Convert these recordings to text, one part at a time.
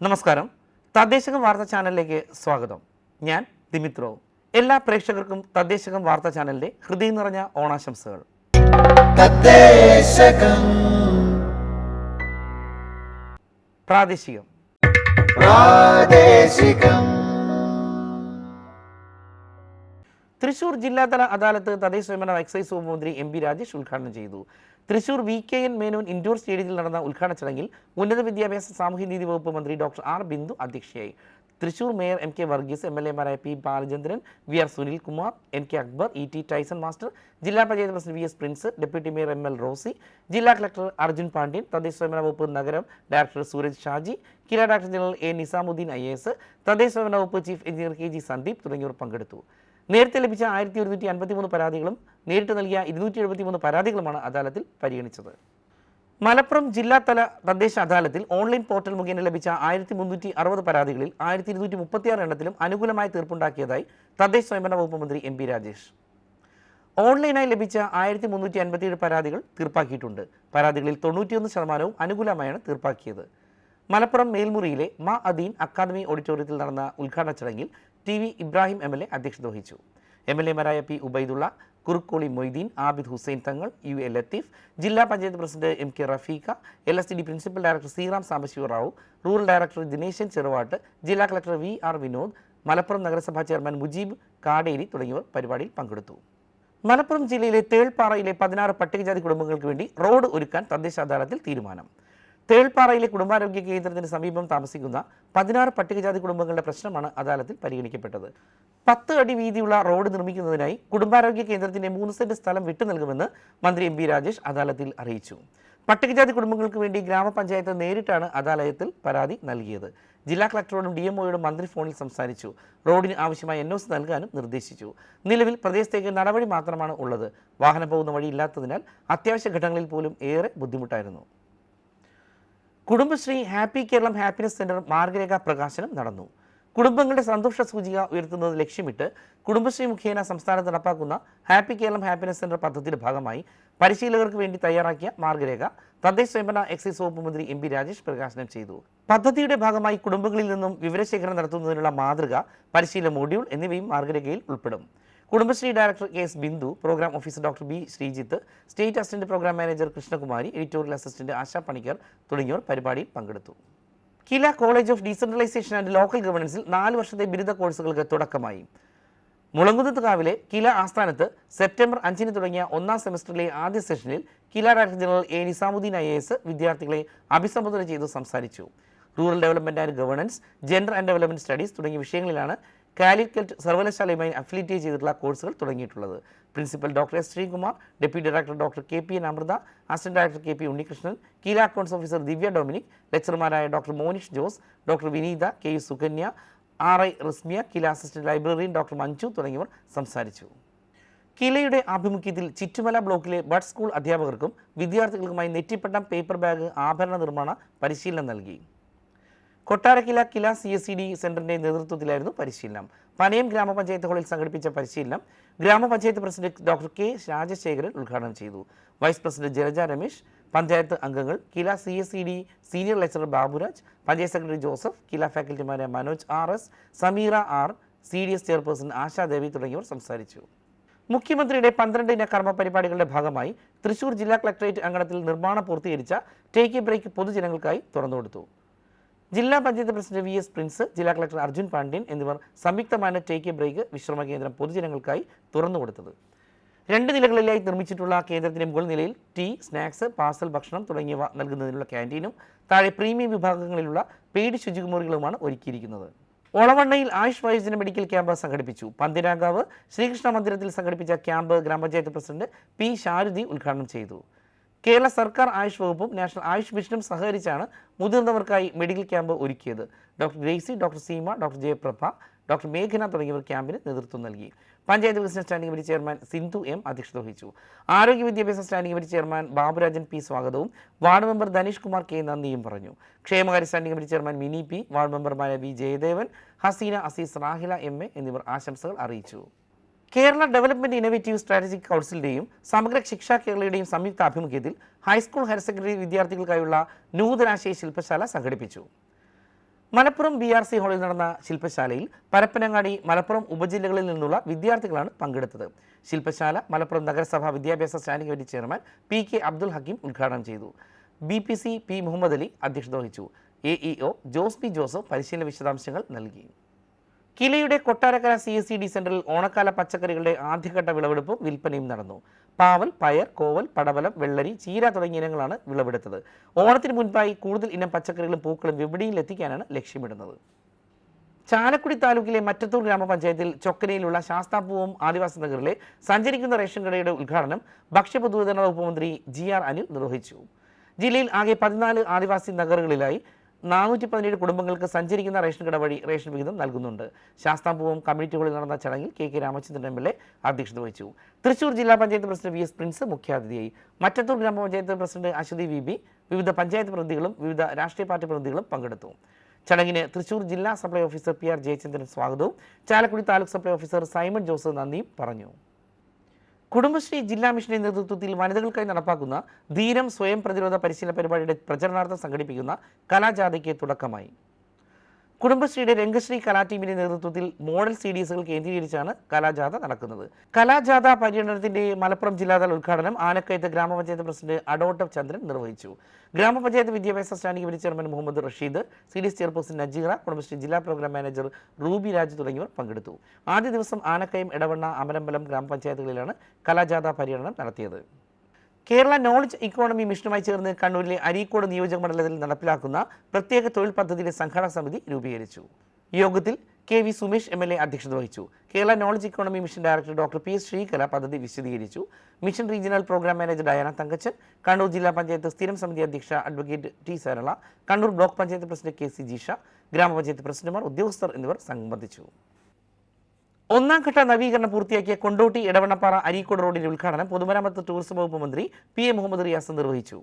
നമസ്കാരം. തദ്ദേശകം വാർത്താ ചാനലിലേക്ക് സ്വാഗതം. ഞാൻ ദിമിത്രോ. എല്ലാ പ്രേക്ഷകർക്കും തദ്ദേശകം വാർത്താ ചാനലിന്റെ ഹൃദയം നിറഞ്ഞ ഓണാശംസകൾ. പ്രാദേശികം. തൃശൂർ ജില്ലാതല അദാലത്ത് തദ്ദേശ സ്വയംഭരണ എക്സൈസ് വകുപ്പ് മന്ത്രി എം.പി. രാജേഷ് ഉദ്ഘാടനം ചെയ്തു. തൃശൂർ വി.കെ.എൻ. മേനോൻ ഇൻഡോർ സ്റ്റേഡിയത്തിൽ നടന്ന ഉദ്ഘാടന ചടങ്ങിൽ ഉന്നത വിദ്യാഭ്യാസ സാമൂഹ്യനീതി വകുപ്പ് മന്ത്രി ഡോക്ടർ ആർ. ബിന്ദു അധ്യക്ഷയായി. Thrissur mayor M K. വർഗീസ്, എം.എൽ.എമാരായ P. Balachandran, V R. Sunilkumar, N K. Akbar, E T. Tyson master, ജില്ലാ panchayat president V S. Prince, deputy mayor M L. Rosy, ജില്ലാ കളക്ടർ അർജുൻ പാണ്ഡ്യൻ, തദ്ദേശ സ്വയംഭരണ വകുപ്പ് നഗരം director Sooraj Shaji, Kila director general A. Nizamuddin IAS, തദ്ദേശ സ്വയംഭരണ വകുപ്പ് chief engineer K. G. Sandeep തുടങ്ങിയവർ പങ്കെടുത്തു. നേരത്തെ ലഭിച്ച 1153 പരാതികളും നേരിട്ട് നൽകിയ 273 പരാതികളുമാണ് അദാലത്തിൽ പരിഗണിച്ചത്. മലപ്പുറം ജില്ലാതല തദ്ദേശ അദാലത്തിൽ ഓൺലൈൻ പോർട്ടൽ മുഖേന ലഭിച്ച 1360 പരാതികളിൽ 1236 എണ്ണത്തിലും അനുകൂലമായ തീർപ്പുണ്ടാക്കിയതായി തദ്ദേശ സ്വയംഭരണ വകുപ്പ് മന്ത്രി എം.പി. രാജേഷ്. ഓൺലൈനായി ലഭിച്ച 1357 പരാതികൾ തീർപ്പാക്കിയിട്ടുണ്ട്. പരാതികളിൽ 91% അനുകൂലമായാണ് തീർപ്പാക്കിയത്. മലപ്പുറം മേൽമുറിയിലെ മാ അദീൻ അക്കാദമി ഓഡിറ്റോറിയത്തിൽ നടന്ന ഉദ്ഘാടന ചടങ്ങിൽ ടി.വി. ഇബ്രാഹിം MLA അധ്യക്ഷത വഹിച്ചു. MLA-മാരായ പി. ഉബൈദുള്ള, കുറുക്കോളി മൊയ്തീൻ, ആബിദ് ഹുസൈൻ തങ്ങൾ, U.A. ലത്തീഫ്, ജില്ലാ panchayat president M.K. Rafeekha, LSTD principal director Sriram Sambasivarao, rural director Dineshan Cheruvattu, ജില്ലാ കളക്ടർ V.R. വിനോദ്, മലപ്പുറം നഗരസഭാ ചെയർമാൻ മുജീബ് കാടേരി തുടങ്ങിയവർ പരിപാടിയിൽ പങ്കെടുത്തു. മലപ്പുറം ജില്ലയിലെ തേൾപ്പാറയിലെ 16 പട്ടികജാതി കുടുംബങ്ങൾക്ക് വേണ്ടി റോഡ് ഒരുക്കാൻ തദ്ദേശ അദാലത്തിൽ തീരുമാനം. തേൾപ്പാറയിലെ കുടുംബാരോഗ്യ കേന്ദ്രത്തിന് സമീപം താമസിക്കുന്ന 16 പട്ടികജാതി കുടുംബങ്ങളുടെ പ്രശ്നമാണ് അദാലത്തിൽ പരിഗണിക്കപ്പെട്ടത്. 10 അടി വീതിയുള്ള റോഡ് നിർമ്മിക്കുന്നതിനായി കുടുംബാരോഗ്യ കേന്ദ്രത്തിന്റെ 3 സെന്റ് സ്ഥലം വിട്ടു നൽകുമെന്ന് മന്ത്രി എം.പി. രാജേഷ് അദാലത്തിൽ അറിയിച്ചു. പട്ടികജാതി കുടുംബങ്ങൾക്ക് വേണ്ടി ഗ്രാമപഞ്ചായത്ത് നേരിട്ടാണ് അദാലത്തിൽ പരാതി നൽകിയത്. ജില്ലാ കളക്ടറോടും DMO-യോടും മന്ത്രി ഫോണിൽ സംസാരിച്ചു. റോഡിന് ആവശ്യമായ NOC നൽകാനും നിർദ്ദേശിച്ചു. നിലവിൽ പ്രദേശത്തേക്ക് നടപടി മാത്രമാണ് ഉള്ളത്. വാഹനം പോകുന്ന വഴിയില്ലാത്തതിനാൽ അത്യാവശ്യ ഘട്ടങ്ങളിൽ പോലും ഏറെ ബുദ്ധിമുട്ടായിരുന്നു. Kudumbashree happy Keralam happiness centre മാർഗരേഖ പ്രകാശനം നടന്നു. കുടുംബങ്ങളുടെ സന്തോഷ സൂചിക ഉയർത്തുന്നത് ലക്ഷ്യമിട്ട് കുടുംബശ്രീ മുഖേന സംസ്ഥാനത്ത് നടപ്പാക്കുന്ന ഹാപ്പി കേരളം ഹാപ്പിനെസ് സെന്റർ പദ്ധതിയുടെ ഭാഗമായി പരിശീലകർക്ക് വേണ്ടി തയ്യാറാക്കിയ മാർഗരേഖ തദ്ദേശ സ്വയംഭരണ എക്സൈസ് വകുപ്പ് മന്ത്രി എം.പി. രാജേഷ് പ്രകാശനം ചെയ്തു. പദ്ധതിയുടെ ഭാഗമായി കുടുംബങ്ങളിൽ നിന്നും വിവരശേഖരണം നടത്തുന്നതിനുള്ള മാതൃക, പരിശീലന മൊഡ്യൂൾ എന്നിവയും മാർഗരേഖയിൽ ഉൾപ്പെടും. Kudumbashree director K S. Bindu, programme officer doctor B. Sreejith, state assistant programme manager Krishnakumari, editorial assistant Asha Panicker തുടങ്ങിയവർ പരിപാടിയിൽ പങ്കെടുത്തു. Kila college of decentralisation and local ഗവേണൻസിൽ 4 വർഷത്തെ ബിരുദ കോഴ്സുകൾക്ക് തുടക്കമായി. മുളങ്കുന്നത്തുകാവിലെ കില ആസ്ഥാനത്ത് സെപ്റ്റംബർ 5-ന് തുടങ്ങിയ 1ാം സെമസ്റ്ററിലെ ആദ്യ സെഷനിൽ KILA director general A. Nizamuddin IAS വിദ്യാർത്ഥികളെ അഭിസംബോധന ചെയ്ത് സംസാരിച്ചു. Rural development and governance, gender and development studies തുടങ്ങിയ വിഷയങ്ങളിലാണ് കാലിക്കറ്റ് സർവകലാശാലയുമായി അഫിലിയേറ്റ് ചെയ്തിട്ടുള്ള കോഴ്സുകൾ തുടങ്ങിയിട്ടുള്ളത്. Principal doctor S. Sreekumar, deputy director doctor KPN Amritha, assistant director KP Unnikrishnan, KILA accounts officer Divya Dominic, ലെക്ചർമാരായ doctor Monish Jose, doctor Vineetha, KU Sukanya, RI Rismiya, KILA assistant librarian doctor Manju തുടങ്ങിയവർ സംസാരിച്ചു. കിലയുടെ ആഭിമുഖ്യത്തിൽ ചിറ്റുമല ബ്ലോക്കിലെ ബഡ് സ്കൂൾ അധ്യാപകർക്കും വിദ്യാർത്ഥികൾക്കുമായി നെറ്റിപ്പട്ടം, പേപ്പർ ബാഗ്, ആഭരണ നിർമ്മാണ പരിശീലനം നൽകി. കൊട്ടാരക്കില കില CSCD സെന്ററിന്റെ നേതൃത്വത്തിലായിരുന്നു പരിശീലനം. പനയം ഗ്രാമപഞ്ചായത്ത് ഹാളിൽ സംഘടിപ്പിച്ച പരിശീലനം ഗ്രാമപഞ്ചായത്ത് പ്രസിഡന്റ് ഡോക്ടർ K. രാജശേഖരൻ ഉദ്ഘാടനം ചെയ്തു. വൈസ് പ്രസിഡന്റ് ജലജ രമേശ്, പഞ്ചായത്ത് അംഗങ്ങൾ, KILA CSCD senior lecturer Baburaj, panchayat secretary Joseph, KILA ഫാക്കൽറ്റിമാരായ Manoj RS, Sameera R, CDS chairperson Ashadevi തുടങ്ങിയവർ സംസാരിച്ചു. മുഖ്യമന്ത്രിയുടെ 12 കർമ്മ പരിപാടികളുടെ ഭാഗമായി തൃശൂർ ജില്ലാ കളക്ടറേറ്റ് അങ്കണത്തിൽ നിർമ്മാണം പൂർത്തീകരിച്ച ടേക്ക് എ ബ്രേക്ക് പൊതുജനങ്ങൾക്കായി തുറന്നുകൊടുത്തു. ജില്ലാ പഞ്ചായത്ത് പ്രസിഡന്റ് V.S. പ്രിൻസ്, ജില്ലാ കളക്ടർ അർജുൻ പാണ്ഡ്യൻ എന്നിവർ സംയുക്തമാണ് ടേക്ക് എ ബ്രേക്ക് വിശ്രമ കേന്ദ്രം പൊതുജനങ്ങൾക്കായി തുറന്നുകൊടുത്തത്. 2 നിലകളിലായി നിർമ്മിച്ചിട്ടുള്ള കേന്ദ്രത്തിന്റെ മുകൾ നിലയിൽ ടീ, സ്നാക്സ്, പാർസൽ ഭക്ഷണം തുടങ്ങിയവ നൽകുന്നതിനുള്ള ക്യാൻറ്റീനും താഴെ പ്രീമിയം വിഭാഗങ്ങളിലുള്ള പെയ്ഡ് ശുചിമുറികളുമാണ് ഒരുക്കിയിരിക്കുന്നത്. ഒളവണ്ണയിൽ ആയുഷ് വയോജന മെഡിക്കൽ ക്യാമ്പ് സംഘടിപ്പിച്ചു. പന്തിരാങ്കാവ് ശ്രീകൃഷ്ണ മന്ദിരത്തിൽ സംഘടിപ്പിച്ച ക്യാമ്പ് ഗ്രാമപഞ്ചായത്ത് പ്രസിഡന്റ് P. ശാരദി ഉദ്ഘാടനം ചെയ്തു. കേരള സർക്കാർ ആയുഷ് വകുപ്പും നാഷണൽ ആയുഷ് മിഷനും സഹകരിച്ചാണ് മുതിർന്നവർക്കായി മെഡിക്കൽ ക്യാമ്പ് ഒരുക്കിയത്. Doctor Gracy, doctor Seema, doctor Jayaprabha, doctor മേഘന തുടങ്ങിയവർ ക്യാമ്പിന് നേതൃത്വം നൽകി. പഞ്ചായത്ത് വികസന standing committee chairman Sindhu M. അധ്യക്ഷത വഹിച്ചു. ആരോഗ്യ വിദ്യാഭ്യാസ standing committee chairman Baburajan P. സ്വാഗതവും ward member Dhaneesh Kumar K. നന്ദിയും പറഞ്ഞു. ക്ഷേമകാര്യ standing committee chairman Mini P., ward മെമ്പർമാരായ V. ജയദേവൻ, ഹസീന അസീസ്, റാഹില MA എന്നിവർ ആശംസകൾ അറിയിച്ചു. കേരള ഡെവലപ്മെന്റ് ഇന്നോവേറ്റീവ് സ്ട്രാറ്റജിക് കൗൺസിലിന്റെയും സമഗ്ര ശിക്ഷാ കേരളയുടെയും സംയുക്ത ആഭിമുഖ്യത്തിൽ ഹൈസ്കൂൾ ഹയർ സെക്കൻഡറി വിദ്യാർത്ഥികൾക്കായുള്ള നൂതനാശയ ശില്പശാല സംഘടിപ്പിച്ചു. മലപ്പുറം BRC ഹാളിൽ നടന്ന ശില്പശാലയിൽ പരപ്പനങ്ങാടി, മലപ്പുറം ഉപജില്ലകളിൽ നിന്നുള്ള വിദ്യാർത്ഥികളാണ് പങ്കെടുത്തത്. ശില്പശാല മലപ്പുറം നഗരസഭാ വിദ്യാഭ്യാസ standing committee chairman PK Abdul Hakeem ഉദ്ഘാടനം ചെയ്തു. BPC P മുഹമ്മദ് അലി അധ്യക്ഷത വഹിച്ചു. AEO ജോസ് പി ജോസഫ് പരിശീലന വിശദാംശങ്ങൾ നൽകി. കിലയുടെ കൊട്ടാരക്കര CSCD സെന്ററിൽ ഓണക്കാല പച്ചക്കറികളുടെ ആദ്യഘട്ട വിളവെടുപ്പും വിൽപ്പനയും നടന്നു. പാവൽ, പയർ, കോവൽ, പടവലം, വെള്ളരി, ചീര തുടങ്ങിയ ഇനങ്ങളാണ് വിളവെടുത്തത്. ഓണത്തിന് മുൻപായി കൂടുതൽ ഇനം പച്ചക്കറികളും പൂക്കളും വിപണിയിൽ എത്തിക്കാനാണ് ലക്ഷ്യമിടുന്നത്. ചാലക്കുടി താലൂക്കിലെ മറ്റത്തൂർ ഗ്രാമപഞ്ചായത്തിൽ ചൊക്കനയിലുള്ള ശാസ്താപൂവം ആദിവാസി നഗറിലെ സഞ്ചരിക്കുന്ന റേഷൻ കടയുടെ ഉദ്ഘാടനം ഭക്ഷ്യപൊതുവിതരണ വകുപ്പ് മന്ത്രി GR അനിൽ നിർവഹിച്ചു. ജില്ലയിൽ ആകെ 14 ആദിവാസി നഗറുകളിലായി 417 കുടുംബങ്ങൾക്ക് സഞ്ചരിക്കുന്ന റേഷൻ കട വഴി റേഷൻ വിഹിതം നൽകുന്നുണ്ട്. ശാസ്താപൂവം കമ്മ്യൂണിറ്റി ഹാളിൽ നടന്ന ചടങ്ങിൽ KK രാമചന്ദ്രൻ MLA അധ്യക്ഷത വഹിച്ചു. തൃശൂർ ജില്ലാ പഞ്ചായത്ത് പ്രസിഡന്റ് VS പ്രിൻസ് മുഖ്യാതിഥിയായി. മറ്റത്തൂർ ഗ്രാമപഞ്ചായത്ത് പ്രസിഡന്റ് അശ്വതി VB, വിവിധ പഞ്ചായത്ത് പ്രതിനിധികളും വിവിധ രാഷ്ട്രീയ പാർട്ടി പ്രതിനിധികളും പങ്കെടുത്തു. ചടങ്ങിന് തൃശൂർ ജില്ലാ സപ്ലൈ ഓഫീസർ PR ജയചന്ദ്രൻ സ്വാഗതവും Chalakudy taluk supply officer Simon Jose നന്ദിയും പറഞ്ഞു. കുടുംബശ്രീ ജില്ലാ മിഷന്റെ നേതൃത്വത്തിൽ വനിതകൾക്കായി നടപ്പാക്കുന്ന ധീരം സ്വയം പ്രതിരോധ പരിശീലന പരിപാടിയുടെ പ്രചരണാർത്ഥം സംഘടിപ്പിക്കുന്ന കലാജാഥയ്ക്ക് തുടക്കമായി. കുടുംബശ്രീയുടെ രംഗശ്രീ കലാ ടീമിന്റെ നേതൃത്വത്തിൽ മോഡൽ CDSകൾ കേന്ദ്രീകരിച്ചാണ് കലാജാഥ നടക്കുന്നത്. കലാജാഥ പര്യടനത്തിന്റെ മലപ്പുറം ജില്ലാതല ഉദ്ഘാടനം ആനക്കയത്ത് ഗ്രാമപഞ്ചായത്ത് പ്രസിഡന്റ് അഡോട്ടം ചന്ദ്രൻ നിർവഹിച്ചു. ഗ്രാമപഞ്ചായത്ത് വിദ്യാഭ്യാസ standing committee chairman Muhammad Rasheed, CDS chairperson Najeera, Kudumbashree ജില്ലാ പ്രോഗ്രാം മാനേജർ റൂബി രാജ് തുടങ്ങിയവർ പങ്കെടുത്തു. ആദ്യ ദിവസം ആനക്കയം, എടവണ്ണ, അമരമ്പലം ഗ്രാമപഞ്ചായത്തുകളിലാണ് കലാജാഥ പര്യടനം നടത്തിയത്. കേരള നോളജ് ഇക്കോണമി മിഷനുമായി ചേർന്ന് കണ്ണൂരിലെ അരീക്കോട് നിയോജക മണ്ഡലത്തിൽ നടപ്പിലാക്കുന്ന പ്രത്യേക തൊഴിൽ പദ്ധതിയുടെ സംഘാടക സമിതി രൂപീകരിച്ചു. യോഗത്തിൽ KV സുമേഷ് MLA അധ്യക്ഷത വഹിച്ചു. Kerala knowledge economy mission director doctor PS Sreekala പദ്ധതി വിശദീകരിച്ചു. Mission regional programme manager Diana Thankachan, Kannur ജില്ലാ പഞ്ചായത്ത് സ്ഥിരം സമിതി അധ്യക്ഷ advocate T Sarala, Kannur block panchayat president KC Jeesha, ഗ്രാമപഞ്ചായത്ത് പ്രസിഡന്റുമാർ, ഉദ്യോഗസ്ഥർ എന്നിവർ സംബന്ധിച്ചു. ഒന്നാം ഘട്ട നവീകരണം പൂർത്തിയാക്കിയ കൊണ്ടോട്ടി എടവണ്ണപ്പാറ അരീക്കോട് റോഡിന്റെ ഉദ്ഘാടനം പൊതുമരാമത്ത് ടൂറിസം വകുപ്പ് മന്ത്രി PA മുഹമ്മദ് റിയാസ് നിർവഹിച്ചു.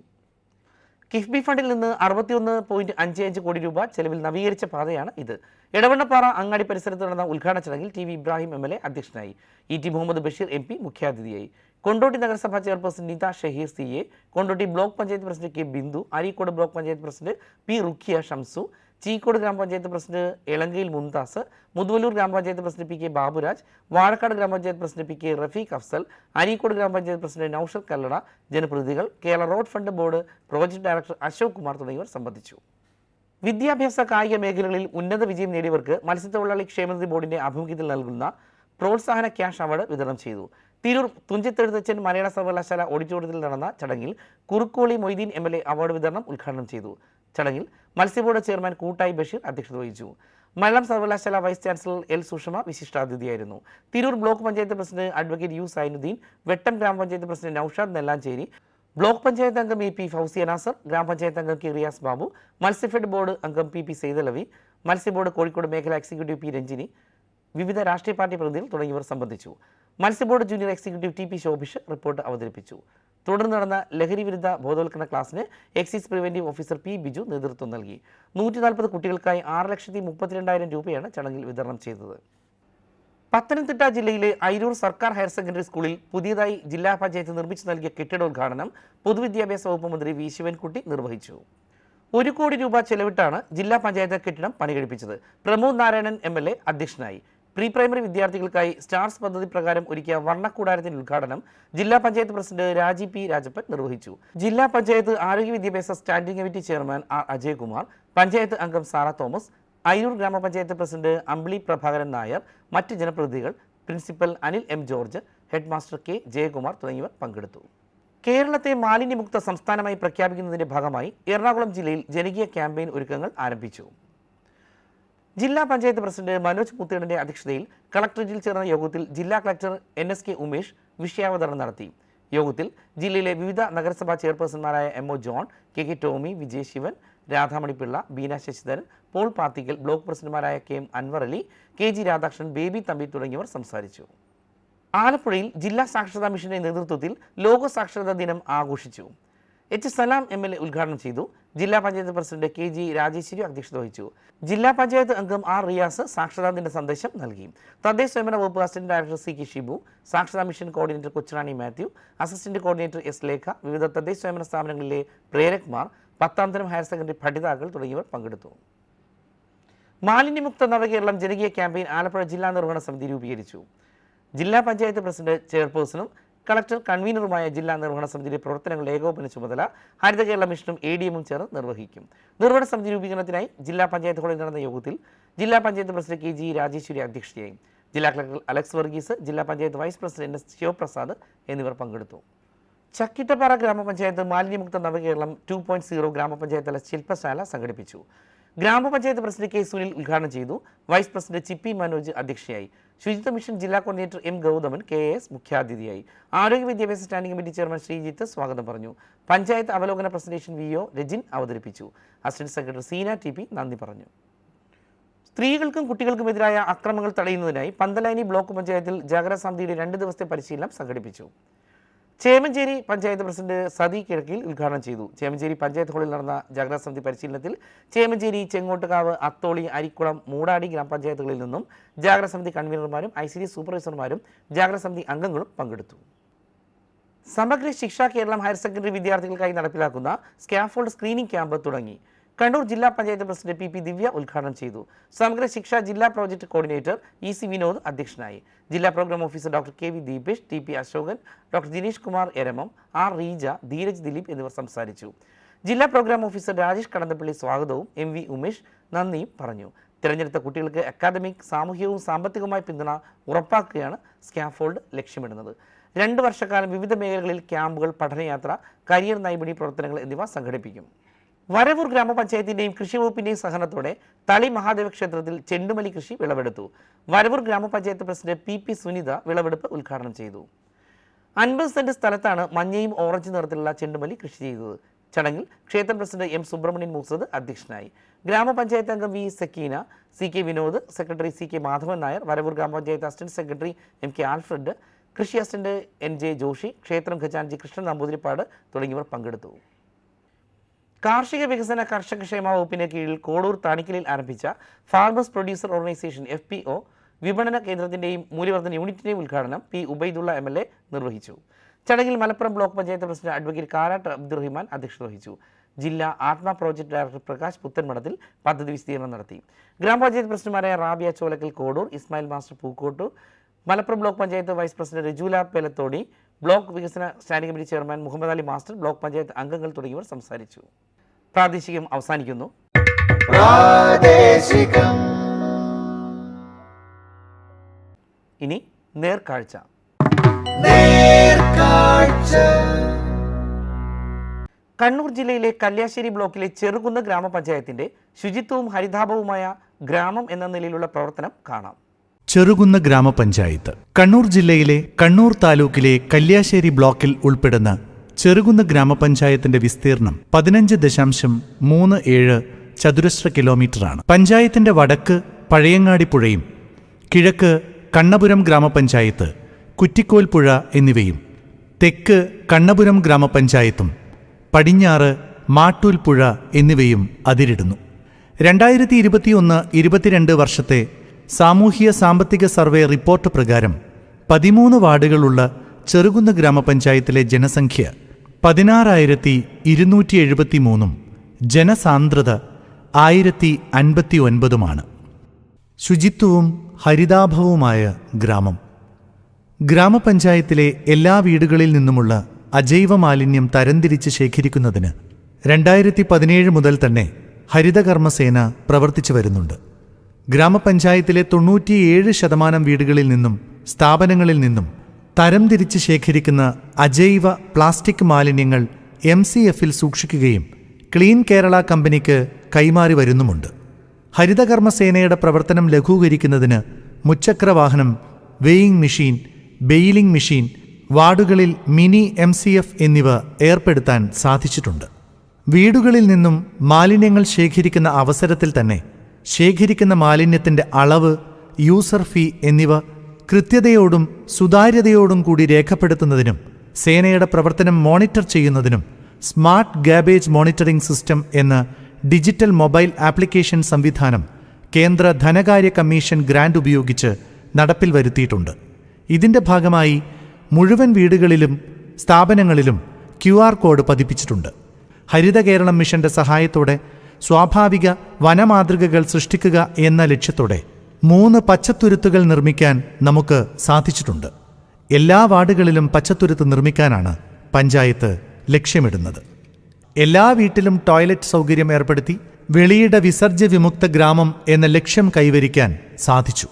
കിഫ്ബി ഫണ്ടിൽ നിന്ന് 61.55 കോടി രൂപ ചെലവിൽ നവീകരിച്ച പാതയാണ് ഇത്. എടവണ്ണപ്പാറ അങ്ങാടി പരിസരത്ത് നടന്ന ഉദ്ഘാടന ചടങ്ങിൽ TV ഇബ്രാഹിം MLA അധ്യക്ഷനായി. ET മുഹമ്മദ് ബഷീർ MP മുഖ്യാതിഥിയായി. കൊണ്ടോട്ടി നഗരസഭാ chairperson Nitha Shaheer CA, Kondotty block panchayat president K Bindu, Areekode block panchayat president P Rukhiya Shamsu, Cheekode ഗ്രാമപഞ്ചായത്ത് പ്രസിഡന്റ് എളങ്കയിൽ മുംതാസ്, മുതുവല്ലൂർ ഗ്രാമപഞ്ചായത്ത് പ്രസിഡന്റ് PK ബാബുരാജ്, വാഴക്കാട് ഗ്രാമപഞ്ചായത്ത് പ്രസിഡന്റ് PK റഫീഖ് അഫ്സൽ, അരീക്കോട് ഗ്രാമപഞ്ചായത്ത് പ്രസിഡന്റ് നൌഷർ കല്ലട, ജനപ്രതിനിധികൾ, Kerala road fund board project director Ashok Kumar തുടങ്ങിയവർ സംബന്ധിച്ചു. വിദ്യാഭ്യാസ കായിക മേഖലകളിൽ ഉന്നത വിജയം നേടിയവർക്ക് മത്സ്യത്തൊഴിലാളി ക്ഷേമനിധി ബോർഡിന്റെ ആഭിമുഖ്യത്തിൽ നൽകുന്ന പ്രോത്സാഹന ക്യാഷ് അവാർഡ് വിതരണം ചെയ്തു. തിരൂർ തുഞ്ചത്തെഴുത്തച്ഛൻ മലയാള സർവകലാശാല ഓഡിറ്റോറിയത്തിൽ നടന്ന ചടങ്ങിൽ കുറുക്കോളി മൊയ്തീൻ MLA അവാർഡ് വിതരണം ഉദ്ഘാടനം ചെയ്തു. ചടങ്ങിൽ മത്സ്യബോർഡ് ചെയർമാൻ കൂട്ടായി ബഷീർ അധ്യക്ഷത വഹിച്ചു. മലയാളം സർവകലാശാല വൈസ് ചാൻസലർ L സുഷമ വിശിഷ്ടാതിഥിയായിരുന്നു. Tirur block panchayat president advocate U Sainudheen, Vettom ഗ്രാമപഞ്ചായത്ത് പ്രസിഡന്റ് നൌഷാദ് നെല്ലാഞ്ചേരി, ബ്ലോക്ക് പഞ്ചായത്ത് അംഗം AP ഫൗസിയ നാസർ, ഗ്രാമപഞ്ചായത്ത് അംഗം K റിയാസ് ബാബു, മത്സ്യഫെഡ് ബോർഡ് അംഗം PP സെയ്തലവി, മത്സ്യബോർഡ് കോഴിക്കോട് മേഖല എക്സിക്യൂട്ടീവ് P രഞ്ജിനി, വിവിധ രാഷ്ട്രീയ പാർട്ടി പ്രതിനിധികൾ തുടങ്ങിയവർ സംബന്ധിച്ചു. മത്സ്യബോർഡ് ജൂനിയർ എക്സിക്യൂട്ടീവ് TP ശോഭിഷ് റിപ്പോർട്ട് അവതരിപ്പിച്ചു. തുടർന്ന് നടന്ന ലഹരി വിരുദ്ധ ബോധവൽക്കരണ ക്ലാസ്സിന് excise preventive officer P Biju നേതൃത്വം നൽകി. 140 കുട്ടികൾക്കായി 6,32,000 രൂപയാണ് ചടങ്ങിൽ വിതരണം ചെയ്തത്. പത്തനംതിട്ട ജില്ലയിലെ അയിരൂർ സർക്കാർ ഹയർ സെക്കൻഡറി സ്കൂളിൽ പുതിയതായി ജില്ലാ പഞ്ചായത്ത് നിർമ്മിച്ചു നൽകിയ കെട്ടിടോദ്ഘാടനം പൊതുവിദ്യാഭ്യാസ വകുപ്പ് മന്ത്രി V ശിവൻകുട്ടി നിർവഹിച്ചു. 1 കോടി രൂപ ചെലവിട്ടാണ് ജില്ലാ പഞ്ചായത്ത് കെട്ടിടം പണികഴിപ്പിച്ചത്. പ്രമോദ് നാരായണൻ MLA അധ്യക്ഷനായി. പ്രീ പ്രൈമറി വിദ്യാർത്ഥികൾക്കായി സ്റ്റാർസ് പദ്ധതി പ്രകാരം ഒരുക്കിയ വർണ്ണക്കൂടാരത്തിന്റെ ഉദ്ഘാടനം ജില്ലാ പഞ്ചായത്ത് പ്രസിഡന്റ് രാജി P രാജപ്പൻ നിർവഹിച്ചു. ജില്ലാ പഞ്ചായത്ത് ആരോഗ്യ വിദ്യാഭ്യാസ standing committee chairman R Ajaykumar, panchayat അംഗം സാറ തോമസ്, അയിരൂർ ഗ്രാമപഞ്ചായത്ത് പ്രസിഡന്റ് അമ്പിളി പ്രഭാകരൻ നായർ, മറ്റ് ജനപ്രതിനിധികൾ, principal Anil M George, head master K Jayakumar തുടങ്ങിയവർ പങ്കെടുത്തു. കേരളത്തെ മാലിന്യമുക്ത സംസ്ഥാനമായി പ്രഖ്യാപിക്കുന്നതിന്റെ ഭാഗമായി എറണാകുളം ജില്ലയിൽ ജനകീയ ക്യാമ്പയിൻ ഒരുക്കങ്ങൾ ആരംഭിച്ചു. ജില്ലാ പഞ്ചായത്ത് പ്രസിഡന്റ് മനോജ് മുത്തേടന്റെ അധ്യക്ഷതയിൽ കളക്ടറേറ്റിൽ ചേർന്ന യോഗത്തിൽ ജില്ലാ കളക്ടർ NSK ഉമേഷ് വിഷയാവതരണം നടത്തി. യോഗത്തിൽ ജില്ലയിലെ വിവിധ നഗരസഭാ ചെയർപേഴ്സൺമാരായ MO John, KK Tommy, Vijay Sivan, Radhamani Pillai, Beena Sasidharan, Paul Pathikkal, block പ്രസിഡന്റുമാരായ KM Anwar Ali, KG Radhakrishnan, Baby Thampi തുടങ്ങിയവർ സംസാരിച്ചു. ആലപ്പുഴയിൽ ജില്ലാ സാക്ഷരതാ മിഷന്റെ നേതൃത്വത്തിൽ ലോക സാക്ഷരതാ ദിനം ആഘോഷിച്ചു. H സലാം MLA ഉദ്ഘാടനം ചെയ്തു. ജില്ലാ പഞ്ചായത്ത് പ്രസിഡന്റ് KG രാജേശ്വരി അധ്യക്ഷത വഹിച്ചു. ജില്ലാ പഞ്ചായത്ത് അംഗം R റിയാസ് സാക്ഷരതാ ദിന സന്ദേശം നൽകി. തദ്ദേശ സ്വയംഭരണ വകുപ്പ് അസിസ്റ്റന്റ് ഡയറക്ടർ CK ഷിബു, സാക്ഷരതാ mission coordinator Kochurani Mathew, assistant coordinator S Lekha, വിവിധ തദ്ദേശ സ്വയംഭരണ സ്ഥാപനങ്ങളിലെ പ്രേരക്മാർ, 10ാം തരം ഹയർ സെക്കൻഡറി പഠിതാക്കൾ തുടങ്ങിയവർ പങ്കെടുത്തു. മാലിന്യമുക്ത നവകേരളം ജനകീയ ക്യാമ്പയിൻ ആലപ്പുഴ ജില്ലാ നിർവഹണ സമിതി രൂപീകരിച്ചു. ജില്ലാ പഞ്ചായത്ത് പ്രസിഡന്റ് ചെയർപേഴ്സണും കളക്ടർ കൺവീനറുമായ ജില്ലാ നിർവഹണ സമിതിയുടെ പ്രവർത്തനങ്ങളുടെ ഏകോപന ചുമതല ഹരിത കേരള മിഷനും ADM-ഉം ചേർന്ന് നിർവഹിക്കും. നിർവഹണ സമിതി രൂപീകരണത്തിനായി ജില്ലാ പഞ്ചായത്ത് ഹാളിൽ നടന്ന യോഗത്തിൽ ജില്ലാ പഞ്ചായത്ത് പ്രസിഡന്റ് KG രാജേശ്വരി അധ്യക്ഷതയായി. ജില്ലാ കളക്ടർ അലക്സ് വർഗീസ്, ജില്ലാ panchayat vice president NS Sivaprasad എന്നിവർ പങ്കെടുത്തു. ചക്കിട്ടപ്പാറ ഗ്രാമപഞ്ചായത്ത് മാലിന്യമുക്ത നവകേരളം 2.0 ഗ്രാമപഞ്ചായത്ത് തല ശില്പശാല സംഘടിപ്പിച്ചു. ഗ്രാമപഞ്ചായത്ത് പ്രസിഡന്റ് K. സുനിൽ ഉദ്ഘാടനം ചെയ്തു. വൈസ് പ്രസിഡന്റ് ചിപ്പി മനോജ് അധ്യക്ഷയായി. ശുചിത്വ മിഷൻ ജില്ലാ കോർഡിനേറ്റർ M. ഗൗതമൻ KAS മുഖ്യാതിഥിയായി. ആരോഗ്യ വിദ്യാഭ്യാസ സ്റ്റാൻഡിംഗ് കമ്മിറ്റി ചെയർമാൻ ശ്രീജിത്ത് സ്വാഗതം പറഞ്ഞു. പഞ്ചായത്ത് അവലോകന പ്രസന്റേഷൻ VO രജിൻ അവതരിപ്പിച്ചു. അസിസ്റ്റന്റ് സെക്രട്ടറി സീന TP നന്ദി പറഞ്ഞു. സ്ത്രീകൾക്കും കുട്ടികൾക്കുമെതിരായ അക്രമങ്ങൾ തടയുന്നതിനായി പന്തലായനി ബ്ലോക്ക് പഞ്ചായത്തിൽ ജാഗ്രതാ സമിതിയുടെ 2 ദിവസത്തെ പരിശീലനം സംഘടിപ്പിച്ചു. ചേമഞ്ചേരി പഞ്ചായത്ത് പ്രസിഡന്റ് സതി കിഴക്കിൽ ഉദ്ഘാടനം ചെയ്തു. ചേമഞ്ചേരി പഞ്ചായത്ത് ഹാളിൽ നടന്ന ജാഗ്രതാ സമിതി പരിശീലനത്തിൽ ചേമഞ്ചേരി, ചെങ്ങോട്ടുകാവ്, അത്തോളി, അരിക്കുളം, മൂടാടി ഗ്രാമപഞ്ചായത്തുകളിൽ നിന്നും ജാഗ്രതാ സമിതി കൺവീനർമാരും ICD സൂപ്പർവൈസർമാരും ജാഗ്രതാ സമിതി അംഗങ്ങളും പങ്കെടുത്തു. സമഗ്ര ശിക്ഷ കേരളം ഹയർ സെക്കൻഡറി വിദ്യാർത്ഥികൾക്കായി നടപ്പിലാക്കുന്ന സ്കാഫോൾഡ് സ്ക്രീനിംഗ് ക്യാമ്പ് തുടങ്ങി. കണ്ണൂർ ജില്ലാ പഞ്ചായത്ത് പ്രസിഡന്റ് PP ദിവ്യ ഉദ്ഘാടനം ചെയ്തു. സമഗ്ര ശിക്ഷ ജില്ലാ പ്രോജക്ട് കോർഡിനേറ്റർ EC വിനോദ് അധ്യക്ഷനായി. ജില്ലാ programme officer doctor KV Deepesh, TP Ashokan, doctor Dinesh Kumar Eramam, R Reeja, Dheeraj Dileep എന്നിവർ സംസാരിച്ചു. ജില്ലാ പ്രോഗ്രാം ഓഫീസർ രാജേഷ് കടന്നപ്പള്ളി സ്വാഗതവും MV ഉമേഷ് നന്ദിയും പറഞ്ഞു. തിരഞ്ഞെടുത്ത കുട്ടികൾക്ക് അക്കാദമിക്, സാമൂഹികവും സാമ്പത്തികവുമായ പിന്തുണ ഉറപ്പാക്കുകയാണ് സ്കാഫോൾഡ് ലക്ഷ്യമിടുന്നത്. 2 വർഷക്കാലം വിവിധ മേഖലകളിൽ ക്യാമ്പുകൾ, പഠനയാത്ര, കരിയർ നൈപുണ്യ പ്രവർത്തനങ്ങൾ എന്നിവ സംഘടിപ്പിക്കും. വരവൂർ ഗ്രാമപഞ്ചായത്തിന്റെയും കൃഷി വകുപ്പിന്റെയും സഹകരണത്തോടെ തളി മഹാദേവ ക്ഷേത്രത്തിൽ ചെണ്ടുമല്ലി കൃഷി വിളവെടുത്തു. വരവൂർ ഗ്രാമപഞ്ചായത്ത് പ്രസിഡന്റ് PP സുനിത വിളവെടുപ്പ് ഉദ്ഘാടനം ചെയ്തു. 50 സെന്റ് സ്ഥലത്താണ് മഞ്ഞയും ഓറഞ്ച് നിറത്തിലുള്ള ചെണ്ടുമല്ലി കൃഷി ചെയ്തത്. ചടങ്ങിൽ ക്ഷേത്രം പ്രസിഡന്റ് M. സുബ്രഹ്മണ്യൻ മൂസദ് അധ്യക്ഷനായി. ഗ്രാമപഞ്ചായത്ത് അംഗം V. Sakeena, CK Vinod, secretary CK Madhavan Nair, Varavoor ഗ്രാമപഞ്ചായത്ത് അസിസ്റ്റന്റ് സെക്രട്ടറി MK ആൽഫ്രഡ്, കൃഷി അസിസ്റ്റന്റ് NJ ജോഷി, ക്ഷേത്രം ഖജാൻജി കൃഷ്ണൻ നമ്പൂതിരിപ്പാട് തുടങ്ങിയവർ പങ്കെടുത്തു. കാർഷിക വികസന കർഷകക്ഷേമ വകുപ്പിന് കീഴിൽ കോടൂർ താണിക്കലിൽ ആരംഭിച്ച ഫാർമേഴ്സ് പ്രൊഡ്യൂസർ ഓർഗനൈസേഷൻ FPO വിപണന കേന്ദ്രത്തിന്റെയും മൂല്യവർദ്ധന യൂണിറ്റിന്റെയും ഉദ്ഘാടനം P. ഉബൈദുള്ള MLA നിർവഹിച്ചു. ചടങ്ങിൽ Malappuram block panchayat president advocate Karat Abdurahiman അധ്യക്ഷത വഹിച്ചു. ജില്ലാ ആത്മ പ്രോജക്ട് ഡയറക്ടർ പ്രകാശ് പുത്തൻമഠത്തിൽ പദ്ധതി വിശദീകരണം നടത്തി. ഗ്രാമപഞ്ചായത്ത് പ്രസിഡന്റുമാരായ Rabiya Cholakkal Kodur, Ismail master Pookkottu, Malappuram block panchayat vice president Rajula Pelathodi, block വികസന standing committee chairman Muhammad Ali master, block panchayat അംഗങ്ങൾ തുടങ്ങിയവർ സംസാരിച്ചു. പ്രാദേശികം അവസാനിക്കുന്നു. ഇനി നേർക്കാഴ്ച. കണ്ണൂർ ജില്ലയിലെ കല്യാശ്ശേരി ബ്ലോക്കിലെ ചെറുകുന്ന് ഗ്രാമപഞ്ചായത്തിന്റെ ശുചിത്വവും ഹരിതാഭവുമായ ഗ്രാമം എന്ന നിലയിലുള്ള പ്രവർത്തനം കാണാം. ചെറുകുന്ന് ഗ്രാമപഞ്ചായത്ത് കണ്ണൂർ ജില്ലയിലെ കണ്ണൂർ താലൂക്കിലെ കല്യാശ്ശേരി ബ്ലോക്കിൽ ഉൾപ്പെടുന്ന ചെറുകുന്ന് ഗ്രാമപഞ്ചായത്തിന്റെ വിസ്തീർണം 15.37 ചതുരശ്ര കിലോമീറ്ററാണ്. പഞ്ചായത്തിന്റെ വടക്ക് പഴയങ്ങാടി പുഴയും കിഴക്ക് കണ്ണപുരം ഗ്രാമപഞ്ചായത്ത്, കുറ്റിക്കോൽ പുഴ എന്നിവയും തെക്ക് കണ്ണപുരം ഗ്രാമപഞ്ചായത്തും പടിഞ്ഞാറ് മാട്ടൂൽ പുഴ എന്നിവയും അതിരിടുന്നു. 2021-22 വർഷത്തെ സാമൂഹിക സാമ്പത്തിക സർവേ റിപ്പോർട്ട് പ്രകാരം 13 വാർഡുകളുള്ള ചെറുകുന്ന് ഗ്രാമപഞ്ചായത്തിലെ ജനസംഖ്യ 16,273 ജനസാന്ദ്രത 1059. ശുചിത്വവും ഹരിതാഭവുമായ ഗ്രാമം. ഗ്രാമപഞ്ചായത്തിലെ എല്ലാ വീടുകളിൽ നിന്നുമുള്ള അജൈവ മാലിന്യം തരംതിരിച്ച് ശേഖരിക്കുന്നതിന് 2017 മുതൽ തന്നെ ഹരിതകർമ്മസേന പ്രവർത്തിച്ചു വരുന്നുണ്ട്. ഗ്രാമപഞ്ചായത്തിലെ 97% വീടുകളിൽ നിന്നും സ്ഥാപനങ്ങളിൽ നിന്നും തരംതിരിച്ച് ശേഖരിക്കുന്ന അജൈവ പ്ലാസ്റ്റിക് മാലിന്യങ്ങൾ MCFൽ സൂക്ഷിക്കുകയും ക്ലീൻ കേരള കമ്പനിക്ക് കൈമാറി വരുന്നുമുണ്ട്. ഹരിതകർമ്മസേനയുടെ പ്രവർത്തനം ലഘൂകരിക്കുന്നതിന് മുച്ചക്രവാഹനം, വെയിങ് മെഷീൻ, ബെയിലിംഗ് മെഷീൻ, വാർഡുകളിൽ മിനി MCF എന്നിവ ഏർപ്പെടുത്താൻ സാധിച്ചിട്ടുണ്ട്. വീടുകളിൽ നിന്നും മാലിന്യങ്ങൾ ശേഖരിക്കുന്ന അവസരത്തിൽ തന്നെ ശേഖരിക്കുന്ന മാലിന്യത്തിൻ്റെ അളവ്, യൂസർ ഫീ എന്നിവ കൃത്യതയോടും സുതാര്യതയോടും കൂടി രേഖപ്പെടുത്തുന്നതിനും സേനയുടെ പ്രവർത്തനം മോണിറ്റർ ചെയ്യുന്നതിനും സ്മാർട്ട് ഗാബേജ് മോണിറ്ററിംഗ് സിസ്റ്റം എന്ന ഡിജിറ്റൽ മൊബൈൽ ആപ്ലിക്കേഷൻ സംവിധാനം കേന്ദ്ര ധനകാര്യ കമ്മീഷൻ ഗ്രാന്റ് ഉപയോഗിച്ച് നടപ്പിൽ വരുത്തിയിട്ടുണ്ട്. ഇതിൻ്റെ ഭാഗമായി മുഴുവൻ വീടുകളിലും സ്ഥാപനങ്ങളിലും QR കോഡ് പതിപ്പിച്ചിട്ടുണ്ട്. ഹരിത കേരളം മിഷന്റെ സഹായത്തോടെ സ്വാഭാവിക വനമാതൃകകൾ സൃഷ്ടിക്കുക എന്ന ലക്ഷ്യത്തോടെ 3 പച്ചത്തുരുത്തുകൾ നിർമ്മിക്കാൻ നമുക്ക് സാധിച്ചിട്ടുണ്ട്. എല്ലാ വാർഡുകളിലും പച്ചത്തുരുത്ത് നിർമ്മിക്കാനാണ് പഞ്ചായത്ത് ലക്ഷ്യമിടുന്നത്. എല്ലാ വീട്ടിലും ടോയ്ലറ്റ് സൗകര്യം ഏർപ്പെടുത്തി വെളിയിട വിസർജ്യ വിമുക്ത ഗ്രാമം എന്ന ലക്ഷ്യം കൈവരിക്കാൻ സാധിച്ചു.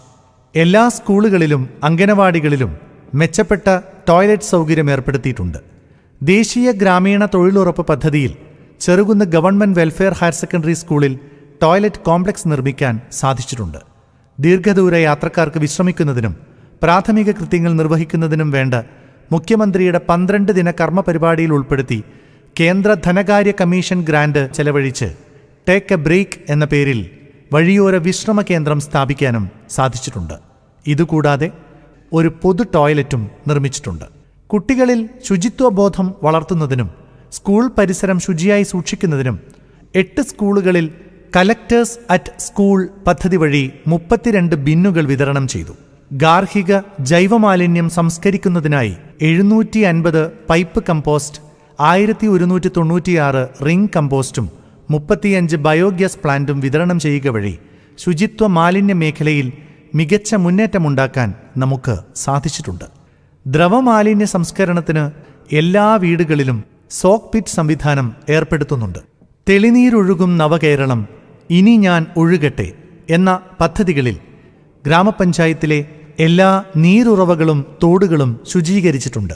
എല്ലാ സ്കൂളുകളിലും അംഗനവാടികളിലും മെച്ചപ്പെട്ട ടോയ്ലറ്റ് സൗകര്യം ഏർപ്പെടുത്തിയിട്ടുണ്ട്. ദേശീയ ഗ്രാമീണ തൊഴിലുറപ്പ് പദ്ധതിയിൽ Cherukunnu government welfare higher secondary സ്കൂളിൽ ടോയ്ലറ്റ് കോംപ്ലക്സ് നിർമ്മിക്കാൻ സാധിച്ചിട്ടുണ്ട്. ദീർഘദൂര യാത്രക്കാർക്ക് വിശ്രമിക്കുന്നതിനും പ്രാഥമിക കൃത്യങ്ങൾ നിർവഹിക്കുന്നതിനും വേണ്ട മുഖ്യമന്ത്രിയുടെ 12 ദിന കർമ്മ പരിപാടിയിൽ ഉൾപ്പെടുത്തി കേന്ദ്ര ധനകാര്യ കമ്മീഷൻ ഗ്രാന്റ് ചെലവഴിച്ച് ടേക്ക് എ ബ്രേക്ക് എന്ന പേരിൽ വഴിയോര വിശ്രമ കേന്ദ്രം സ്ഥാപിക്കാനും സാധിച്ചിട്ടുണ്ട്. ഇതുകൂടാതെ ഒരു പൊതു ടോയ്ലറ്റും നിർമ്മിച്ചിട്ടുണ്ട്. കുട്ടികളിൽ ശുചിത്വബോധം വളർത്തുന്നതിനും സ്കൂൾ പരിസരം ശുചിയായി സൂക്ഷിക്കുന്നതിനും 8 സ്കൂളുകളിൽ കലക്ടേഴ്സ് അറ്റ് സ്കൂൾ പദ്ധതി വഴി 32 ബിന്നുകൾ വിതരണം ചെയ്തു. ഗാർഹിക ജൈവമാലിന്യം സംസ്കരിക്കുന്നതിനായി 750 പൈപ്പ് കമ്പോസ്റ്റ്, 1196 റിംഗ് കമ്പോസ്റ്റും 35 ബയോഗ്യാസ് പ്ലാന്റും വിതരണം ചെയ്യുക വഴി ശുചിത്വ മാലിന്യ മേഖലയിൽ മികച്ച മുന്നേറ്റമുണ്ടാക്കാൻ നമുക്ക് സാധിച്ചിട്ടുണ്ട്. ദ്രവമാലിന്യ സംസ്കരണത്തിന് എല്ലാ വീടുകളിലും സോക്ക് പിറ്റ് സംവിധാനം ഏർപ്പെടുത്തുന്നുണ്ട്. തെളിനീരൊഴുകും നവകേരളം, ഇനി ഞാൻ ഒഴുകട്ടെ എന്ന പദ്ധതികളിൽ ഗ്രാമപഞ്ചായത്തിലെ എല്ലാ നീരുറവകളും തോടുകളും ശുചീകരിച്ചിട്ടുണ്ട്.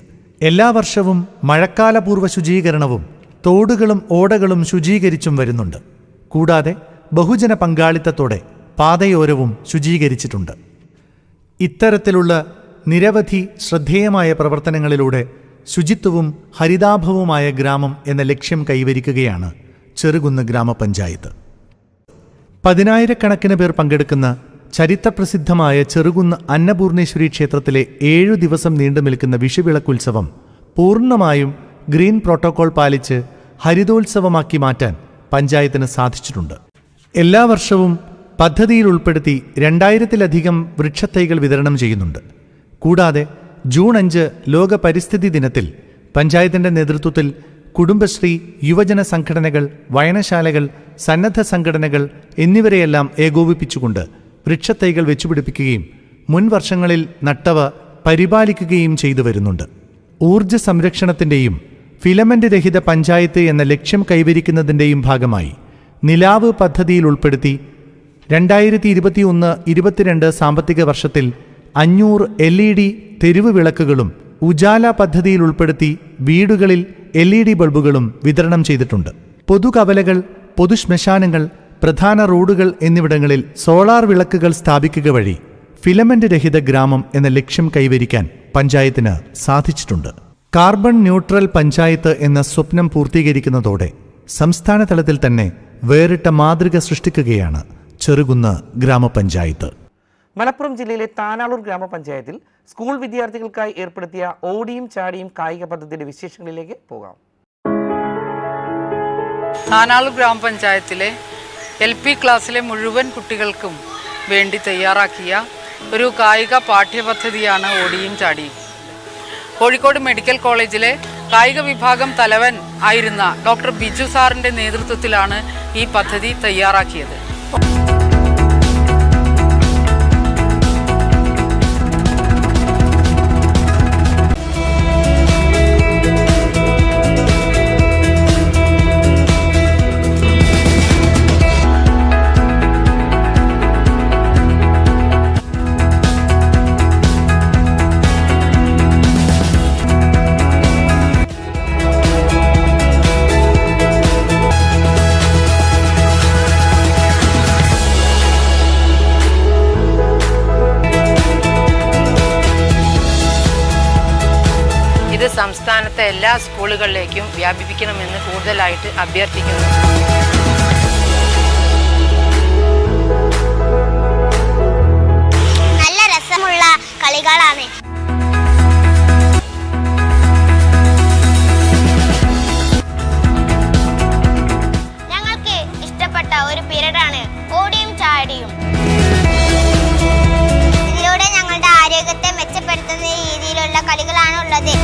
എല്ലാ വർഷവും മഴക്കാലപൂർവ്വ ശുചീകരണവും തോടുകളും ഓടകളും ശുചീകരിച്ചും വരുന്നുണ്ട്. കൂടാതെ ബഹുജന പങ്കാളിത്തത്തോടെ പാതയോരവും ശുചീകരിച്ചിട്ടുണ്ട്. ഇത്തരത്തിലുള്ള നിരവധി ശ്രദ്ധേയമായ പ്രവർത്തനങ്ങളിലൂടെ ശുചിത്വവും ഹരിതാഭവുമായ ഗ്രാമം എന്ന ലക്ഷ്യം കൈവരിക്കുകയാണ് ചെറുകുന്ന് ഗ്രാമപഞ്ചായത്ത്. 10,000-കണക്കിന് പേർ പങ്കെടുക്കുന്ന ചരിത്രപ്രസിദ്ധമായ ചെറുകുന്ന് അന്നപൂർണേശ്വരി ക്ഷേത്രത്തിലെ 7 ദിവസം നീണ്ടു നിൽക്കുന്ന വിഷുവിളക്കുത്സവം പൂർണ്ണമായും ഗ്രീൻ പ്രോട്ടോകോൾ പാലിച്ച് ഹരിതോത്സവമാക്കി മാറ്റാൻ പഞ്ചായത്തിന് സാധിച്ചിട്ടുണ്ട്. എല്ലാ വർഷവും പദ്ധതിയിൽ ഉൾപ്പെടുത്തി 2000-ലധികം വൃക്ഷത്തൈകൾ വിതരണം ചെയ്യുന്നുണ്ട്. കൂടാതെ ജൂൺ 5 ലോക പരിസ്ഥിതി ദിനത്തിൽ പഞ്ചായത്തിന്റെ നേതൃത്വത്തിൽ കുടുംബശ്രീ, യുവജന സംഘടനകൾ, വായനശാലകൾ, സന്നദ്ധ സംഘടനകൾ എന്നിവരെയെല്ലാം ഏകോപിപ്പിച്ചുകൊണ്ട് വൃക്ഷത്തൈകൾ വെച്ചുപിടിപ്പിക്കുകയും മുൻ വർഷങ്ങളിൽ നട്ടവ പരിപാലിക്കുകയും ചെയ്തു വരുന്നുണ്ട്. ഊർജ്ജ സംരക്ഷണത്തിന്റെയും ഫിലമെന്റ് രഹിത പഞ്ചായത്ത് എന്ന ലക്ഷ്യം കൈവരിക്കുന്നതിന്റെയും ഭാഗമായി നിലാവ് പദ്ധതിയിൽ ഉൾപ്പെടുത്തി 2021-22 സാമ്പത്തിക വർഷത്തിൽ 500 LED തെരുവ് വിളക്കുകളും ഉജാല പദ്ധതിയിൽ ഉൾപ്പെടുത്തി വീടുകളിൽ LED ബൾബുകളും വിതരണം ചെയ്തിട്ടുണ്ട്. പൊതുകവലകൾ, പൊതുശ്മശാനങ്ങൾ, പ്രധാന റോഡുകൾ എന്നിവിടങ്ങളിൽ സോളാർ വിളക്കുകൾ സ്ഥാപിക്കുക വഴി ഫിലമെന്റ് രഹിത ഗ്രാമം എന്ന ലക്ഷ്യം കൈവരിക്കാൻ പഞ്ചായത്തിന് സാധിച്ചിട്ടുണ്ട്. കാർബൺ ന്യൂട്രൽ പഞ്ചായത്ത് എന്ന സ്വപ്നം പൂർത്തീകരിക്കുന്നതോടെ സംസ്ഥാന തലത്തിൽ തന്നെ വേറിട്ട മാതൃക സൃഷ്ടിക്കുകയാണ് ചെറുകുന്ന് ഗ്രാമപഞ്ചായത്ത്. മലപ്പുറം ജില്ലയിലെ താനാളൂർ ഗ്രാമപഞ്ചായത്തിൽ സ്കൂൾ വിദ്യാർത്ഥികൾക്കായി ഏർപ്പെടുത്തിയ ഓടിയും ചാടിയും കായിക പദ്ധതിയുടെ വിശേഷങ്ങളിലേക്ക് പോകാം. താനാളൂർ ഗ്രാമപഞ്ചായത്തിലെ LP ക്ലാസ്സിലെ മുഴുവൻ കുട്ടികൾക്കും വേണ്ടി തയ്യാറാക്കിയ ഒരു കായിക പാഠ്യപദ്ധതിയാണ് ഓടിയും ചാടിയും. കോഴിക്കോട് മെഡിക്കൽ കോളേജിലെ കായിക വിഭാഗം തലവൻ ആയിരുന്ന ഡോക്ടർ ബിജു സാറിൻ്റെ നേതൃത്വത്തിലാണ് ഈ പദ്ധതി തയ്യാറാക്കിയത്. സംസ്ഥാനത്തെ എല്ലാ സ്കൂളുകളിലേക്കും വ്യാപിപ്പിക്കണമെന്ന് കൂടുതലായിട്ട് അഭ്യർത്ഥിക്കുന്നു. നല്ല രസമുള്ള കളികളാണ്. ഞങ്ങൾക്ക് ഇഷ്ടപ്പെട്ട ഒരു പീരീഡാണ് ഓടിയും ചാടിയും. ഇതിലൂടെ ഞങ്ങളുടെ ആരോഗ്യത്തെ മെച്ചപ്പെടുത്തുന്ന രീതിയിലുള്ള കളികളാണ് ഉള്ളത്.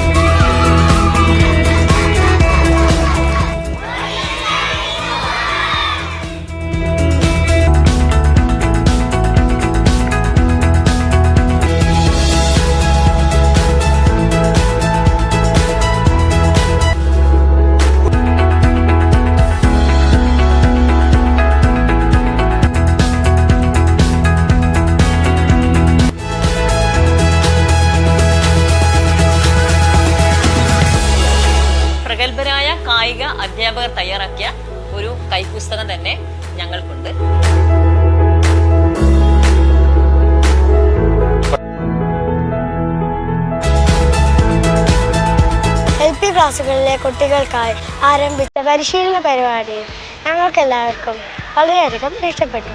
ക്ലാസ്സുകളിലെ കുട്ടികൾക്കായി ആരംഭിച്ച പരിശീലന പരിപാടി ഞങ്ങൾക്കെല്ലാവർക്കും വളരെയധികം ഇഷ്ടപ്പെട്ടു.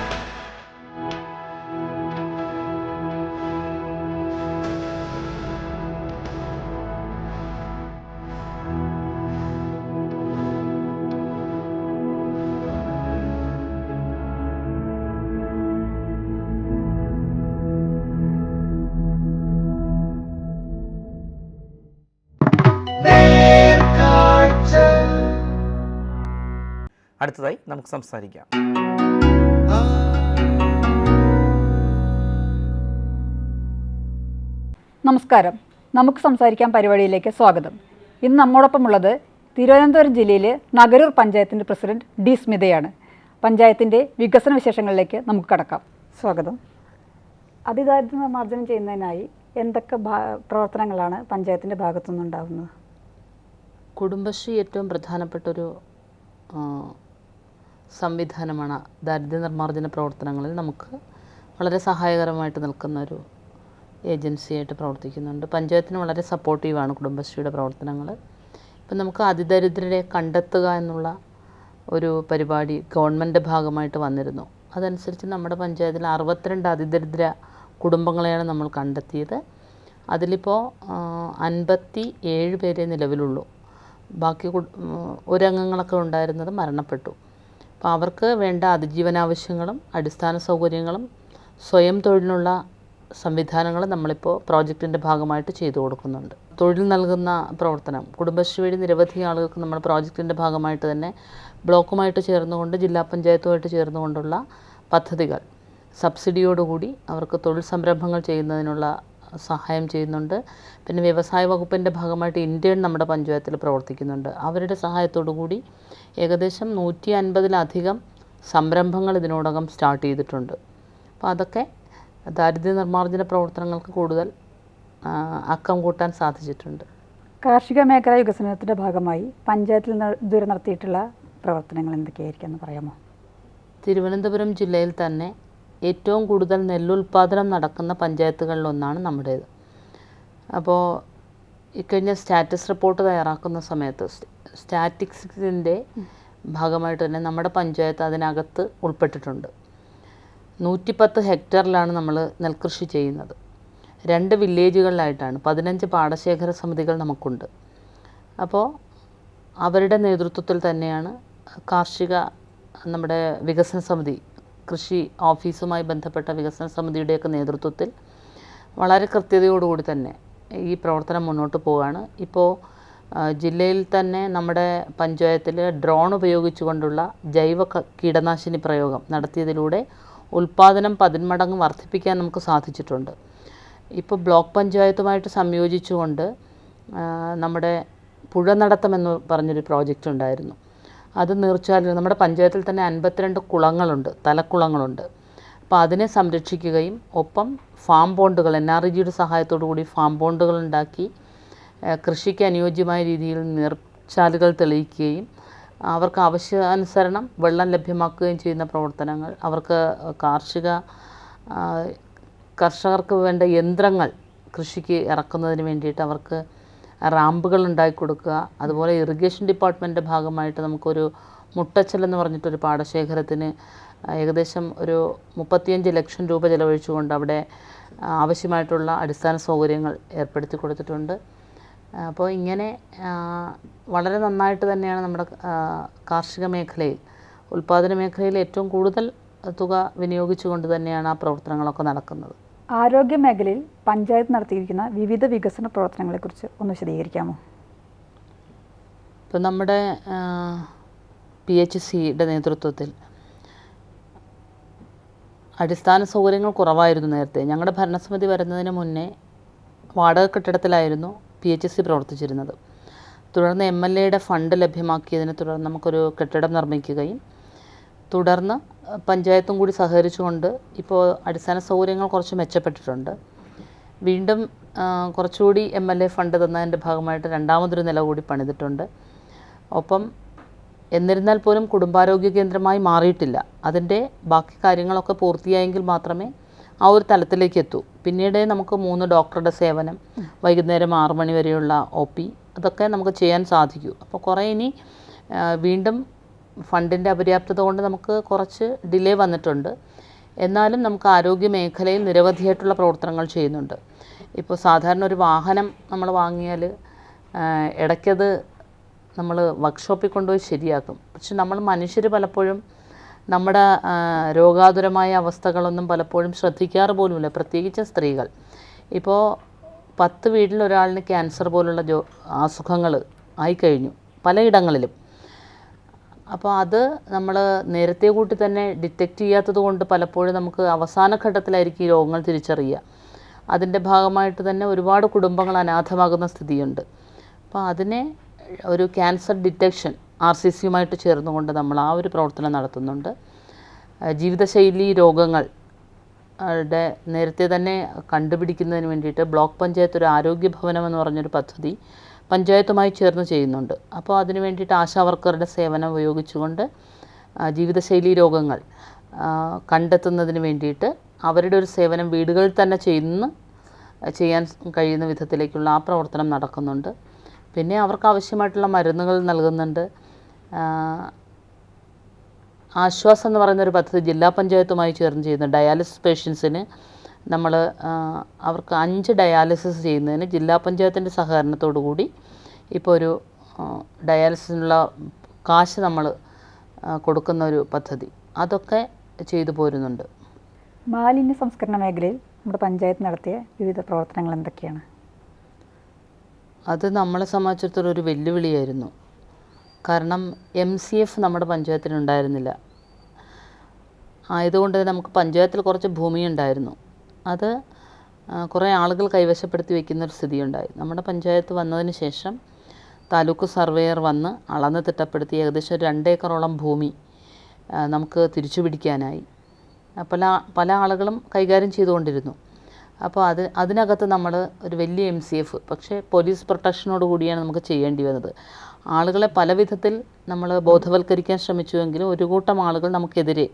അടുത്തതായി നമുക്ക് സംസാരിക്കാം. നമസ്കാരം. നമുക്ക് സംസാരിക്കാൻ പരിപാടിയിലേക്ക് സ്വാഗതം. ഇന്ന് നമ്മോടൊപ്പമുള്ളത് തിരുവനന്തപുരം ജില്ലയിലെ നഗരൂർ പഞ്ചായത്തിൻ്റെ പ്രസിഡന്റ് ഡി സ്മിതയാണ്. പഞ്ചായത്തിൻ്റെ വികസന വിശേഷങ്ങളിലേക്ക് നമുക്ക് കടക്കാം. സ്വാഗതം. അതിദാരിദ്ര്യ നിർമ്മാർജ്ജനം ചെയ്യുന്നതിനായി എന്തൊക്കെ പ്രവർത്തനങ്ങളാണ് പഞ്ചായത്തിൻ്റെ ഭാഗത്തുനിന്നുണ്ടാകുന്നത്? കുടുംബശ്രീ ഏറ്റവും പ്രധാനപ്പെട്ടൊരു സംവിധാനമാണ്. ദാരിദ്ര്യ നിർമ്മാർജ്ജന പ്രവർത്തനങ്ങളിൽ നമുക്ക് വളരെ സഹായകരമായിട്ട് നിൽക്കുന്ന ഒരു ഏജൻസിയായിട്ട് പ്രവർത്തിക്കുന്നുണ്ട്. പഞ്ചായത്തിന് വളരെ സപ്പോർട്ടീവാണ് കുടുംബശ്രീയുടെ പ്രവർത്തനങ്ങൾ. ഇപ്പം നമുക്ക് അതിദരിദ്രരെ കണ്ടെത്തുക എന്നുള്ള ഒരു പരിപാടി ഗവൺമെൻറ് ഭാഗമായിട്ട് വന്നിരുന്നു. അതനുസരിച്ച് നമ്മുടെ പഞ്ചായത്തിൽ 62 അതിദരിദ്ര കുടുംബങ്ങളെയാണ് നമ്മൾ കണ്ടെത്തിയത്. അതിലിപ്പോൾ 57 പേരെ നിലവിലുള്ളൂ. ബാക്കി ഒരംഗങ്ങളൊക്കെ ഉണ്ടായിരുന്നത് മരണപ്പെട്ടു. അപ്പോൾ അവർക്ക് വേണ്ട അതിജീവനാവശ്യങ്ങളും അടിസ്ഥാന സൗകര്യങ്ങളും സ്വയം തൊഴിലിനുള്ള സംവിധാനങ്ങളും നമ്മളിപ്പോൾ പ്രോജക്റ്റിൻ്റെ ഭാഗമായിട്ട് ചെയ്തു കൊടുക്കുന്നുണ്ട്. തൊഴിൽ നൽകുന്ന പ്രവർത്തനം കുടുംബശ്രീ വഴി നിരവധി ആളുകൾക്ക് നമ്മൾ പ്രോജക്റ്റിൻ്റെ ഭാഗമായിട്ട് തന്നെ ബ്ലോക്കുമായിട്ട് ചേർന്നുകൊണ്ട് ജില്ലാ പഞ്ചായത്തുമായിട്ട് ചേർന്നുകൊണ്ടുള്ള പദ്ധതികൾ സബ്സിഡിയോടുകൂടി അവർക്ക് തൊഴിൽ സംരംഭങ്ങൾ ചെയ്യുന്നതിനുള്ള സഹായം ചെയ്യുന്നുണ്ട്. പിന്നെ വ്യവസായ വകുപ്പിൻ്റെ ഭാഗമായിട്ട് ഇന്ത്യൻ നമ്മുടെ പഞ്ചായത്തിൽ പ്രവർത്തിക്കുന്നുണ്ട്. അവരുടെ സഹായത്തോടു കൂടി ഏകദേശം 150-ലധികം സംരംഭങ്ങൾ ഇതിനോടകം സ്റ്റാർട്ട് ചെയ്തിട്ടുണ്ട്. അപ്പോൾ അതൊക്കെ ദാരിദ്ര്യ നിർമ്മാർജ്ജന പ്രവർത്തനങ്ങൾക്ക് കൂടുതൽ അക്കം കൂട്ടാൻ സാധിച്ചിട്ടുണ്ട്. കാർഷിക മേഖലാ വികസനത്തിൻ്റെ ഭാഗമായി പഞ്ചായത്തിൽ ഇതുവരെ നടത്തിയിട്ടുള്ള പ്രവർത്തനങ്ങൾ എന്തൊക്കെയായിരിക്കുമെന്ന് പറയാമോ? തിരുവനന്തപുരം ജില്ലയിൽ തന്നെ ഏറ്റവും കൂടുതൽ നെല്ലുൽപാദനം നടക്കുന്ന പഞ്ചായത്തുകളിലൊന്നാണ് നമ്മുടേത്. അപ്പോൾ ഇക്കഴിഞ്ഞ സ്റ്റാറ്റസ് റിപ്പോർട്ട് തയ്യാറാക്കുന്ന സമയത്ത് സ്റ്റാറ്റിസ്റ്റിക്സിൻ്റെ ഭാഗമായിട്ട് തന്നെ നമ്മുടെ പഞ്ചായത്ത് അതിനകത്ത് ഉൾപ്പെട്ടിട്ടുണ്ട്. 110 ഹെക്ടറിലാണ് നമ്മൾ നെൽകൃഷി ചെയ്യുന്നത്. 2 വില്ലേജുകളിലായിട്ടാണ്. 15 പാടശേഖര സമിതികൾ നമുക്കുണ്ട്. അപ്പോൾ അവരുടെ നേതൃത്വത്തിൽ തന്നെയാണ് നമ്മുടെ വികസന സമിതി, കൃഷി ഓഫീസുമായി ബന്ധപ്പെട്ട വികസന സമിതിയുടെയൊക്കെ നേതൃത്വത്തിൽ വളരെ കൃത്യതയോടുകൂടി തന്നെ ഈ പ്രവർത്തനം മുന്നോട്ട് പോവുകയാണ്. ഇപ്പോൾ ജില്ലയിൽ തന്നെ നമ്മുടെ പഞ്ചായത്തിൽ ഡ്രോൺ ഉപയോഗിച്ചുകൊണ്ടുള്ള ജൈവ കീടനാശിനി പ്രയോഗം നടത്തിയതിലൂടെ ഉൽപ്പാദനം 10 മടങ്ങ് വർദ്ധിപ്പിക്കാൻ നമുക്ക് സാധിച്ചിട്ടുണ്ട്. ഇപ്പോൾ ബ്ലോക്ക് പഞ്ചായത്തുമായിട്ട് സംയോജിച്ചുകൊണ്ട് നമ്മുടെ പുഴ നടത്തമെന്ന് പറഞ്ഞൊരു പ്രോജക്റ്റ് ഉണ്ടായിരുന്നു. അത് നീർച്ചാലിൽ നമ്മുടെ പഞ്ചായത്തിൽ തന്നെ 52 കുളങ്ങളുണ്ട്, തലക്കുളങ്ങളുണ്ട്. അപ്പോൾ അതിനെ സംരക്ഷിക്കുകയും ഒപ്പം ഫാം ബോണ്ടുകൾ NREGയുടെ സഹായത്തോടു കൂടി ഫാം ബോണ്ടുകൾ ഉണ്ടാക്കി കൃഷിക്ക് അനുയോജ്യമായ രീതിയിൽ നീർച്ചാലുകൾ തെളിയിക്കുകയും അവർക്ക് ആവശ്യാനുസരണം വെള്ളം ലഭ്യമാക്കുകയും ചെയ്യുന്ന പ്രവർത്തനങ്ങൾ, അവർക്ക് കർഷകർക്ക് വേണ്ട യന്ത്രങ്ങൾ കൃഷിക്ക് ഇറക്കുന്നതിന് വേണ്ടിയിട്ട് അവർക്ക് റാമ്പുകൾ ഉണ്ടാക്കി കൊടുക്കുക. അതുപോലെ ഇറിഗേഷൻ ഡിപ്പാർട്ട്മെൻറ്റിൻ്റെ ഭാഗമായിട്ട് നമുക്കൊരു മുട്ടച്ചൽ എന്ന് പറഞ്ഞിട്ടൊരു പാടശേഖരത്തിന് ഏകദേശം ഒരു 35 ലക്ഷം രൂപ ചിലവഴിച്ചുകൊണ്ട് അവിടെ ആവശ്യമായിട്ടുള്ള അടിസ്ഥാന സൗകര്യങ്ങൾ ഏർപ്പെടുത്തി കൊടുത്തിട്ടുണ്ട്. അപ്പോൾ ഇങ്ങനെ വളരെ നന്നായിട്ട് തന്നെയാണ് നമ്മുടെ കാർഷിക മേഖലയിൽ, ഉൽപ്പാദന മേഖലയിൽ ഏറ്റവും കൂടുതൽ തുക വിനിയോഗിച്ചുകൊണ്ട് തന്നെയാണ് ആ പ്രവർത്തനങ്ങളൊക്കെ നടക്കുന്നത്. ആരോഗ്യ മേഖലയിൽ പഞ്ചായത്ത് നടത്തിയിരിക്കുന്ന വിവിധ വികസന പ്രവർത്തനങ്ങളെക്കുറിച്ച് ഒന്ന് വിശദീകരിക്കാമോ? ഇപ്പോൾ നമ്മുടെ PHCയുടെ നേതൃത്വത്തിൽ അടിസ്ഥാന സൗകര്യങ്ങൾ കുറവായിരുന്നു നേരത്തെ. ഞങ്ങളുടെ ഭരണസമിതി വരുന്നതിന് മുന്നേ വാടക കെട്ടിടത്തിലായിരുന്നു PHC പ്രവർത്തിച്ചിരുന്നത്. തുടർന്ന് MLAയുടെ ഫണ്ട് ലഭ്യമാക്കിയതിനെ തുടർന്ന് നമുക്കൊരു കെട്ടിടം നിർമ്മിക്കുകയും തുടർന്ന് പഞ്ചായത്തും കൂടി സഹകരിച്ചുകൊണ്ട് ഇപ്പോൾ അടിസ്ഥാന സൗകര്യങ്ങൾ കുറച്ച് മെച്ചപ്പെട്ടിട്ടുണ്ട്. വീണ്ടും കുറച്ചുകൂടി MLA ഫണ്ട് തന്നതിൻ്റെ ഭാഗമായിട്ട് രണ്ടാമതൊരു നില കൂടി പണിതിട്ടുണ്ട്. ഒപ്പം എന്നിരുന്നാൽ പോലും കുടുംബാരോഗ്യ കേന്ദ്രമായി മാറിയിട്ടില്ല. അതിൻ്റെ ബാക്കി കാര്യങ്ങളൊക്കെ പൂർത്തിയായെങ്കിൽ മാത്രമേ ആ ഒരു തലത്തിലേക്ക് എത്തൂ. പിന്നീട് നമുക്ക് 3 ഡോക്ടറുടെ സേവനം, വൈകുന്നേരം 6 മണി വരെയുള്ള OP, അതൊക്കെ നമുക്ക് ചെയ്യാൻ സാധിക്കൂ. അപ്പോൾ കുറേ ഇനി വീണ്ടും ഫണ്ടിൻ്റെ അപര്യാപ്തത കൊണ്ട് നമുക്ക് കുറച്ച് ഡിലേ വന്നിട്ടുണ്ട്. എന്നാലും നമുക്ക് ആരോഗ്യ മേഖലയിൽ നിരവധിയായിട്ടുള്ള പ്രവർത്തനങ്ങൾ ചെയ്യുന്നുണ്ട്. ഇപ്പോൾ സാധാരണ ഒരു വാഹനം നമ്മൾ വാങ്ങിയാൽ ഇടയ്ക്കത് നമ്മൾ വർക്ക്ഷോപ്പിൽ കൊണ്ടുപോയി ശരിയാക്കും. പക്ഷെ നമ്മൾ മനുഷ്യർ പലപ്പോഴും നമ്മുടെ രോഗാതുരമായ അവസ്ഥകളൊന്നും പലപ്പോഴും ശ്രദ്ധിക്കാറ് പോലുമില്ല, പ്രത്യേകിച്ച് സ്ത്രീകൾ. ഇപ്പോൾ 10 വീട്ടിൽ ഒരാളിന് ക്യാൻസർ പോലുള്ള അസുഖങ്ങൾ ആയിക്കഴിഞ്ഞു പലയിടങ്ങളിലും. അപ്പോൾ അത് നമ്മൾ നേരത്തെ കൂട്ടി തന്നെ ഡിറ്റക്റ്റ് ചെയ്യാത്തത് കൊണ്ട് പലപ്പോഴും നമുക്ക് അവസാന ഘട്ടത്തിലായിരിക്കും ഈ രോഗങ്ങൾ തിരിച്ചറിയുക. അതിൻ്റെ ഭാഗമായിട്ട് തന്നെ ഒരുപാട് കുടുംബങ്ങൾ അനാഥമാകുന്ന സ്ഥിതിയുണ്ട്. അപ്പോൾ അതിനെ ഒരു ക്യാൻസർ ഡിറ്റക്ഷൻ RCCയുമായിട്ട് ചേർന്നുകൊണ്ട് നമ്മൾ ആ ഒരു പ്രവർത്തനം നടത്തുന്നുണ്ട്. ജീവിതശൈലി രോഗങ്ങൾ നേരത്തെ തന്നെ കണ്ടുപിടിക്കുന്നതിന് വേണ്ടിയിട്ട് ബ്ലോക്ക് പഞ്ചായത്ത് ഒരു ആരോഗ്യ ഭവനം എന്ന് പറഞ്ഞൊരു പദ്ധതി പഞ്ചായത്തുമായി ചേർന്ന് ചെയ്യുന്നുണ്ട്. അപ്പോൾ അതിന് വേണ്ടിയിട്ട് ആശാവർക്കറുടെ സേവനം ഉപയോഗിച്ചുകൊണ്ട് ജീവിതശൈലി രോഗങ്ങൾ കണ്ടെത്തുന്നതിന് വേണ്ടിയിട്ട് അവരുടെ ഒരു സേവനം വീടുകളിൽ തന്നെ ചെയ്യാൻ കഴിയുന്ന വിധത്തിലേക്കുള്ള ആ പ്രവർത്തനം നടക്കുന്നുണ്ട്. പിന്നെ അവർക്ക് ആവശ്യമായിട്ടുള്ള മരുന്നുകൾ നൽകുന്നുണ്ട്. ആശ്വാസം എന്ന് പറയുന്നൊരു പദ്ധതി ജില്ലാ പഞ്ചായത്തുമായി ചേർന്ന് ചെയ്യുന്നു. ഡയാലിസിസ് പേഷ്യൻസിന് നമ്മൾ അവർക്ക് 5 ഡയാലിസിസ് ചെയ്യുന്നതിന് ജില്ലാ പഞ്ചായത്തിൻ്റെ സഹകരണത്തോടു കൂടി ഇപ്പോൾ ഒരു ഡയാലിസിസിനുള്ള കാശ് നമ്മൾ കൊടുക്കുന്ന ഒരു പദ്ധതി അതൊക്കെ ചെയ്തു പോരുന്നുണ്ട്. മാലിന്യ സംസ്കരണ മേഖലയിൽ നമ്മുടെ പഞ്ചായത്ത് നടത്തിയ വിവിധ പ്രവർത്തനങ്ങൾ എന്തൊക്കെയാണ്? അത് നമ്മളെ സംബന്ധിച്ചിടത്തോളം ഒരു വെല്ലുവിളിയായിരുന്നു. കാരണം MCF നമ്മുടെ പഞ്ചായത്തിനുണ്ടായിരുന്നില്ല. ആയതുകൊണ്ട് നമുക്ക് പഞ്ചായത്തിൽ കുറച്ച് ഭൂമിയുണ്ടായിരുന്നു. അത് കുറേ ആളുകൾ കൈവശപ്പെടുത്തി വയ്ക്കുന്നൊരു സ്ഥിതിയുണ്ടായി. നമ്മുടെ പഞ്ചായത്ത് വന്നതിന് ശേഷം താലൂക്ക് സർവേയർ വന്ന് അളന്ന് തിട്ടപ്പെടുത്തി ഏകദേശം 2 ഏക്കറോളം ഭൂമി നമുക്ക് തിരിച്ചു പിടിക്കാനായി. പല ആളുകളും കൈകാര്യം ചെയ്തുകൊണ്ടിരുന്നു. അപ്പോൾ അതിനകത്ത് നമ്മൾ ഒരു വലിയ MCF, പക്ഷേ പോലീസ് പ്രൊട്ടക്ഷനോട് കൂടിയാണ് നമുക്ക് ചെയ്യേണ്ടി വന്നത്. ആളുകളെ പല വിധത്തിൽ നമ്മൾ ബോധവൽക്കരിക്കാൻ ശ്രമിച്ചുവെങ്കിലും ഒരു കൂട്ടം ആളുകൾ നമുക്കെതിരെ,